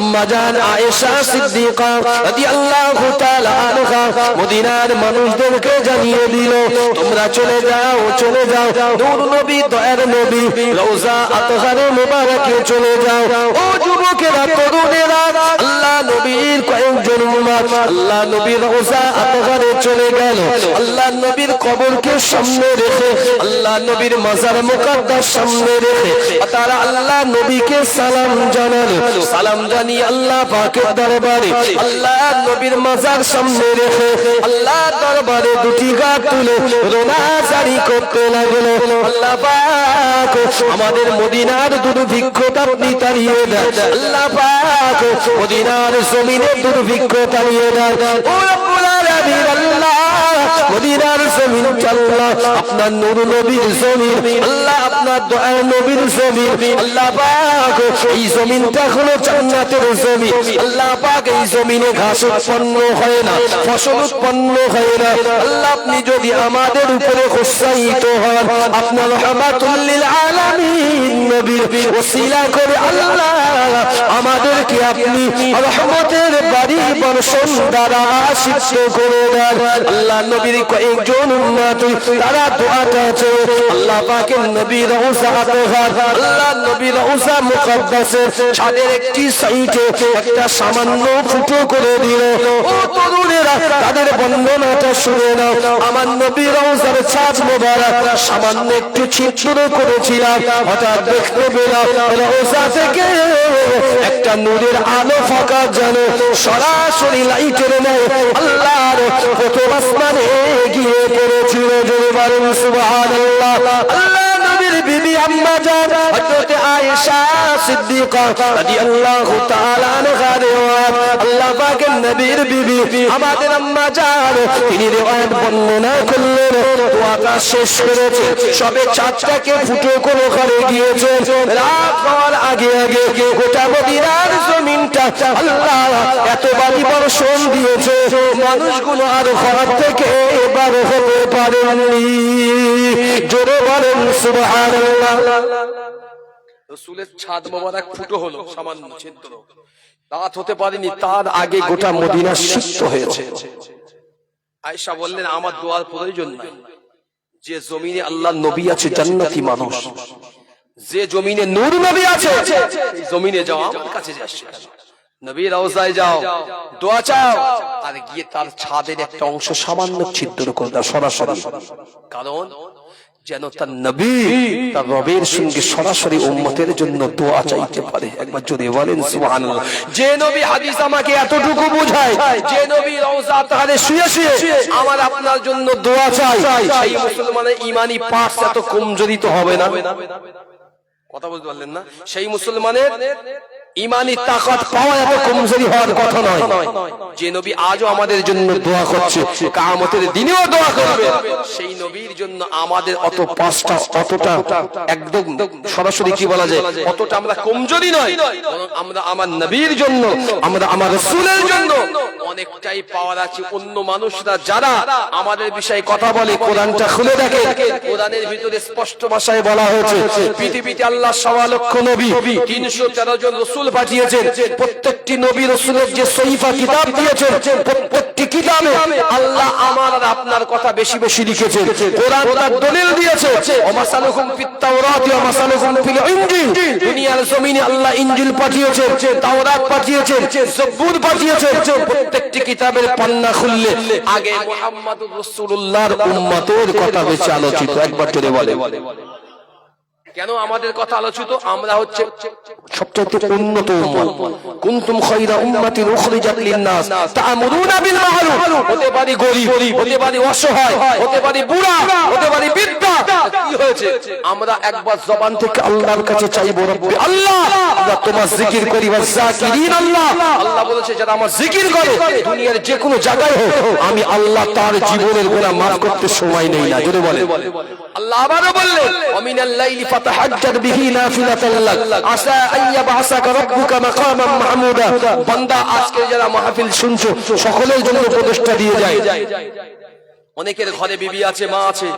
আম্মা জান আয়েশা সিদ্দিকা রাদিয়াল্লাহু তাআলা আনহা মদিনার মানুষদেরকে জানিয়ে দিল তোমরা চলে যাও, চলে যাও নূর নবী, দয়ার নবী রওজা আতহারে মুবারকে চলে যাও। ও যুবকেরা, তরুণেরা, আল্লাহ নবীর কয়েকজন উম্মত আল্লাহ নবীর রওজা আতহারে চলে গেল। আল্লাহ নবীর কবরকে সামনে রেখে, আল্লাহ নবীর মাজার মুকদ্দাস সামনে রেখে তারা আল্লাহ নবীকে সালাম জানালো। সালাম জানিয়ে আল্লাহ পাকের দরবারে আল্লাহ নবীর মাজার সামনে রেখে আল্লাহ দরবারে দুটি হাত তুলে রোনাজারি করতে লাগলো, আল্লাহ পাক আমাদের মদিনার দুর্ভিক্ষতা আপনি তাড়িয়ে দেন, আল্লাহ পাক মদিনার জমিনে দুর্ভিক্ষতা তাড়িয়ে দেন। ও রব্বুল আলামিন, আল্লাহ মদিনার জমিন আল্লাহ আপনার নূর নবীর জমিন, আল্লাহ আপনার দয়ার নবীর জমিন, আল্লাহ পাক এই জমিনটা হলো জান্নাতের জমিন। আল্লাহ পাক এই জমিনে ঘাস উৎপন্ন হয় না, ফসল উৎপন্ন হয় না। আল্লাহ আপনি যদি আমাদের উপরে খুশাইত হন, আপনার রহমাতুল লিল আলামিন নবীর ওসিলা করে আল্লাহ আমাদেরকে আপনি রহমতের বাড়ি বর্ষণ দ্বারা আশীর্বাদ করে দেন। আল্লাহ নবীর কয়েকজন উম্মত তারা দোয়াটা আছে, আল্লাহ পাকের নবী রওজা আতহার, আল্লাহ নবী রওজা মুকদ্দাসের ছাদের একটি সাইডে একটা সামান্য ফুটো করে দিল। ও তরুণেরা, তাদের বর্ণনাটা শুনে নাও। আমার নবী রওজার ছাদ মোবারক সামান্য একটু ছিদ্র করেছিলাম, হঠাৎ দেখতে পেলাম রওজা থেকে একটা নূরের আলো ফাঁকা যেন সরাসরি লাইটের ন্যায় আল্লাহর প্রথম আসমানে গিয়ে পড়েছিল। জোরে বলেন সুবহানাল্লাহ। আল্লাহ নবীর বিবি আম্মা জান হযরত আয়েশা আয়েশা সিদ্দিকা রাদিয়াল্লাহু তাআলা আনহা রিওয়ায়াত, আল্লাহ পাকের নবীর বিবি আমাদের আম্মা জান তিনি রিওয়ায়াত বর্ণনা করলেন, দোয়াটা শেষ করেছে, সবে চাঁদটাকে ফুটো করে ঘরে গিয়েছে, রাত হওয়ার আগে আগে গোটা মদিনার জমিনটা আল্লাহ এতবারই বর্ষণ দিয়েছে, মানুষগুলো আর ঘর থেকে এবার হতে পারেননি। জোরে বলেন সুবহানাল্লাহ। রাসূলের ছাদ মোবারক ফুটো হলো, সামান্য ছিদ্র, রাত হতে পারেনি, তার আগে গোটা মদিনা সিক্ত হয়েছে। আয়েশা বললেন আমার দোয়ার প্রয়োজন নাই, যে জমিনে আল্লাহ নবী আছে জান্নাতি মানুষ, যে জমিনে নূর নবী আছে সেই জমিনে যাও, আমার কাছে যাস, নবী রওজায় যাও, দোয়া চাও, আর গিয়ে তার ছাদের একটা অংশ সামান্য ছিদ্র করে দাও সরাসরি, কারণ যেন তার নবী তার রবের সঙ্গে সরাসরি উম্মতের জন্য দোয়া চাইতে পারে। একবার যদি বলেন সুবহানাল্লাহ। যে নবী হাদিস আমাকে এতটুকু বোঝায়, যে নবী রওজা তাহারে শুয়ে শুয়ে আমার আপনার জন্য দোয়া চাই, সেই মুসলমানের ঈমানি পাস এত কমজোরি তো হবে না। কথা বলতে পারলেন না? সেই মুসলমানের ঈমানি তাকাত পাওয়া এত কমজোরি হওয়ার কথা নয়। যে নবী আজও আমাদের জন্য দোয়া করছে, কিয়ামতের দিনেও দোয়া করবে, সেই নবীর জন্য আমাদের অত পাঁচটা অতটা একদম সরাসরি কি বলা যায়, অতটা আমরা কমজোরি নয়, বরং আমরা আমার নবীর জন্য, আমরা আমার রাসূলের জন্য অনেকটাই পাওয়ার আছে। অন্য মানুষরা যারা আমাদের বিষয়ে কথা বলে, কোরআনটা খুলে দেখে, কোরআনের ভিতরে স্পষ্ট ভাষায় বলা হয়েছে পৃথিবীতে আল্লাহ ১.৫ লক্ষ নবী, ৩১৩ জন রাসূল পাঠিয়েছেন, প্রত্যেকটি নবী রাসূলের যে সহিফা কিতাব দিয়েছেন, প্রত্যেকটি কিতাবে আল্লাহ আমার আর আপনার কথা বেশি বেশি লিখেছেন। কোরআন তার দলিল দিয়েছে, ওমাসালুকুম ফিত তাওরাতি ওয়া মাসালুকুম ফিল ইনজিল, দুনিয়ার জমিনে আল্লাহ ইনজিল পাঠিয়েছেন, তাওরাত পাঠিয়েছেন, জবুর পাঠিয়েছেন, প্রত্যেকটি কিতাবের পান্না খুললে আগে মুহাম্মদুর রাসূলুল্লাহর উম্মতের কথা বেশি আলোচিত। একবার জোরে বলে। কেন আমাদের কথা আলোচিত? আমরা হচ্ছে সবচেয়ে উন্নত উম্মত। কুনতুম খায়রা উম্মাতিন উখরিজাত লিন-নাস তা'মুরুনা বিল মা'রুফ। হতে পারি গরীব, হতে পারি অসহায়, হতে পারি বুড়া, হতে পারি বৃদ্ধা, কি হয়েছে? আমরা একবার জবান থেকে আল্লাহর কাছে চাইবো, রব্বি আল্লাহ, আমরা তোমার জিকির করি, ওয়াযাকিরিন আল্লাহ। আল্লাহ বলেছে যারা আমার জিকির করে দুনিয়ার যে কোনো জায়গায় হোক, আমি আল্লাহ তার জীবনের গুনাহ maaf করতে সময় নেই না। জোরে বলে। আল্লাহ আবারও বললেন ওয়ামিনাল লাইলি ফাতাহাজ্জাদ বিহি নাফিলাতাল লাক আসা আন ইয়াবআসাকা রাব্বুকা মাকামান মাহমুদা। বান্দা আজকে যারা মাহফিল শুনছো সকলের জন্য উপদেশটা দিয়ে যায়। অনেকের ঘরে বিবি আছে, মা আছে,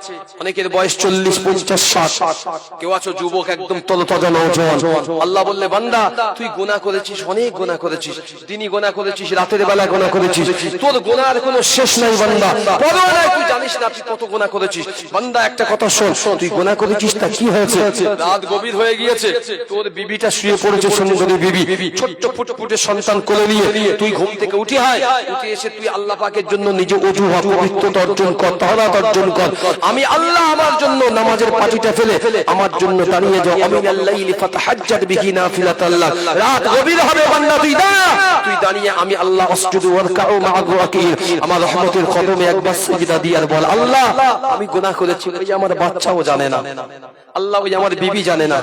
অনেকের বয়স 40, 50, 60, কেউ আছো যুবক একদম তলতাজা নওজোয়ান। আল্লাহ বললে বান্দা তুই গুনাহ করেছিস, অনেক গুনাহ করেছিস, দিনই গুনাহ করেছিস, রাতের বেলা গুনাহ করেছিস, তোর গুনাহের কোনো শেষ নাই বান্দা, পরোয়া নাই, তুই জানিস না তুই কত গুনাহ করেছিস। বান্দা একটা কথা শোন, তুই গুনাহ করেছিস তা কি হয়েছে? রাত গভীর হয়ে গিয়েছে, তোর বিবিটা শুয়ে পড়েছে, সুন্দরী বিবি, ছোট্ট ফুটফুটে সন্তান কোলে নিয়ে তুই ঘুম থেকে উঠে আয়, উঠে এসে তুই আল্লাহ পাকের জন্য নিজে ওযু হওয়া পবিত্রতা অর্জন কর, তাওরাত অর্জন কর। আমি আল্লাহ আমার জন্য নামাজের পাটিটা ফেলে আমার জন্য দাঁড়িয়ে যাও। আমিনাল লাইলি ফাতাহাজ্জাদ বিহি নাফিলাতাল লাক। রাত গভীর হবে বান্দা, তুই দাঁড়া, তুই দাঁড়িয়ে আমি আল্লাহ আসজুদু ওয়ারকাউ মা'আর রাকিঈন, আমার রহমতের কদমে একবার সিজদা দিয়ে আর বল আল্লাহ আমি গুনাহ করেছি, ওই আমার বাচ্চাও জানে না আল্লাহ, ওই আমার বিবি জানে না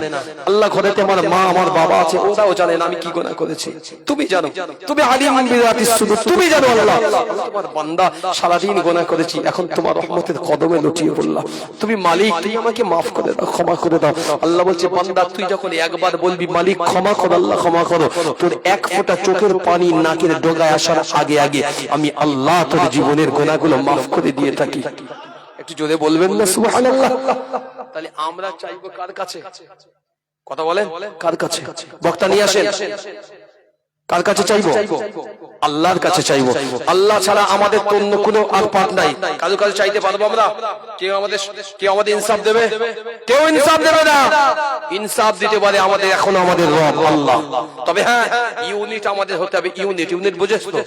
আল্লাহ, ঘরেতে আমার মা আমার বাবা আছে ওরাও জানে না আমি কি গুনাহ করেছি, তুমি জানো, তুমি আলিমুন বিযাতিস সুদূর, তুমি জানো আল্লাহ। তোমার বান্দা সারাদিন গুনাহ করেছি, এখন তোমার রহমতের কদমে লুটিয়ে পড়লাম, তুমি মালিক, তুমি আমাকে maaf করে দাও, ক্ষমা করে দাও। আল্লাহ বলছে বান্দা তুই যখন একবার বলবি মালিক ক্ষমা কর, আল্লাহ ক্ষমা করো, তোর এক ফোঁটা চোখের পানি নাকের ডগায় আসার আগে আগে আমি আল্লাহ তোর জীবনের গুনাহগুলো maaf করে দিয়ে থাকি। একটু জোরে বলবেন না সুবহানাল্লাহ। তাহলে আমরা চাইবো কার কাছে? কথা বলেন, কার কাছে? বক্তা নিয়ে আসেন। কার কাছে চাইবো? আল্লাহর কাছে চাইবো। আল্লাহ ছাড়া আমাদের তো অন্য কোনো আর পথ নাই। কারো কাছে চাইতে পারবো আমরা? কেউ আমাদের ইনসাফ দেবে? কেউ ইনসাফ দেবে না। ইনসাফ দিতে পারে আমাদের এখন আমাদের রব আল্লাহ। তবে হ্যাঁ, ইউনিট আমাদের হতে হবে। ইউনিট বুঝেছ তো?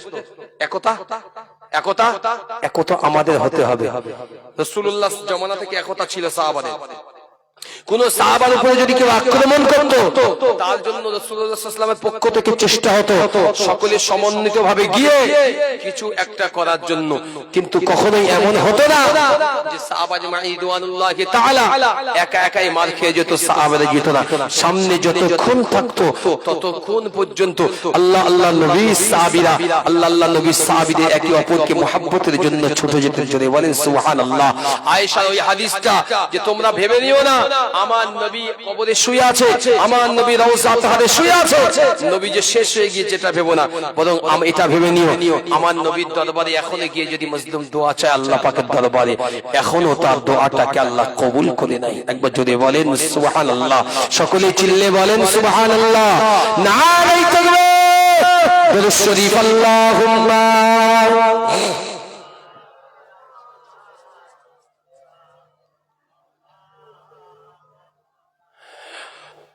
একতা আমাদের হতে হবে। রাসূলুল্লাহ জামানা থেকে একতা ছিল সাহাবাদের। কোন সাহাবার উপরে যদি কেউ আক্রমণ করতো তার জন্য রাসূলুল্লাহ সাল্লাল্লাহু আলাইহি ওয়াসাল্লামের পক্ষ থেকে চেষ্টা হতো সকলে সমন্বিতভাবে গিয়ে কিছু একটা করার জন্য। কিন্তু কখনোই এমন হতো না যে সাহাবা জামাঈ রিদওয়ানুল্লাহি তাআলা একা একাই মার খেয়ে যেত, সাহাবারা যেত না। সামনে যতক্ষণ থাকতো ততক্ষণ পর্যন্ত আল্লাহ আল্লাহ নবী সাহাবীরা আল্লাহ আল্লাহ নবী সাহাবীদের একে অপরকে মুহাব্বতের জন্য ছুটে যেতেন। জোরে বলেন সুবহানাল্লাহ। আয়েশার ওই হাদিসটা যে তোমরা ভেবে নিও না আমার নবী কবরে শুয়ে আছে, আমার নবী রওজা তাহারে শুয়ে আছে, নবী যে শেষ হয়ে গিয়েছে এটা ভেবো না, বরং এটা ভেবে নিও আমার নবীর দরবারে এখনো গিয়ে যদি মজলুম দোয়া চায় আল্লাহ পাকের দরবারে এখনো তার দোয়াটাকে আল্লাহ কবুল করে নাই। একবার জোরে বলেন সুবহানাল্লাহ। সকলে চিল্লে বলেন সুবহানাল্লাহ। নারে তাকবীর, দরুদ শরীফ আল্লাহুম্মা।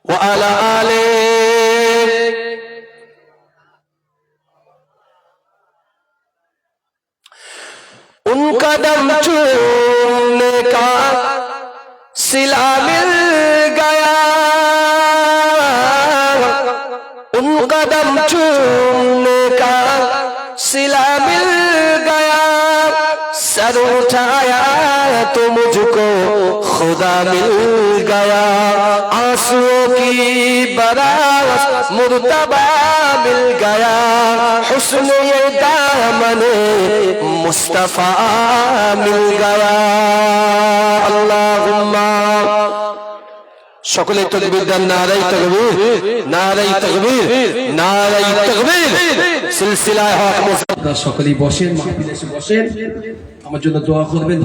وعلى آله उनका दम चूमने का सिला मिल गया, उनका दम चूमने का सिला मिल गया, सर उठाया तो मुझको खुदा मिल गया, आंसुओं की बरात मुर्तबा मिल गया, हुस्न ये दामन मुस्तफा मिल गया। अल्लाहुम्मा। সকলে তাকবীর দেন, নারায়ে তাকবীর, নারায়ে তাকবীর, নারায়ে তাকবীর। সিলসিলায়ে হক। সকলেই বসেন, মাহফিলে এসে বসেন, আমার জন্য দোয়া করবেন।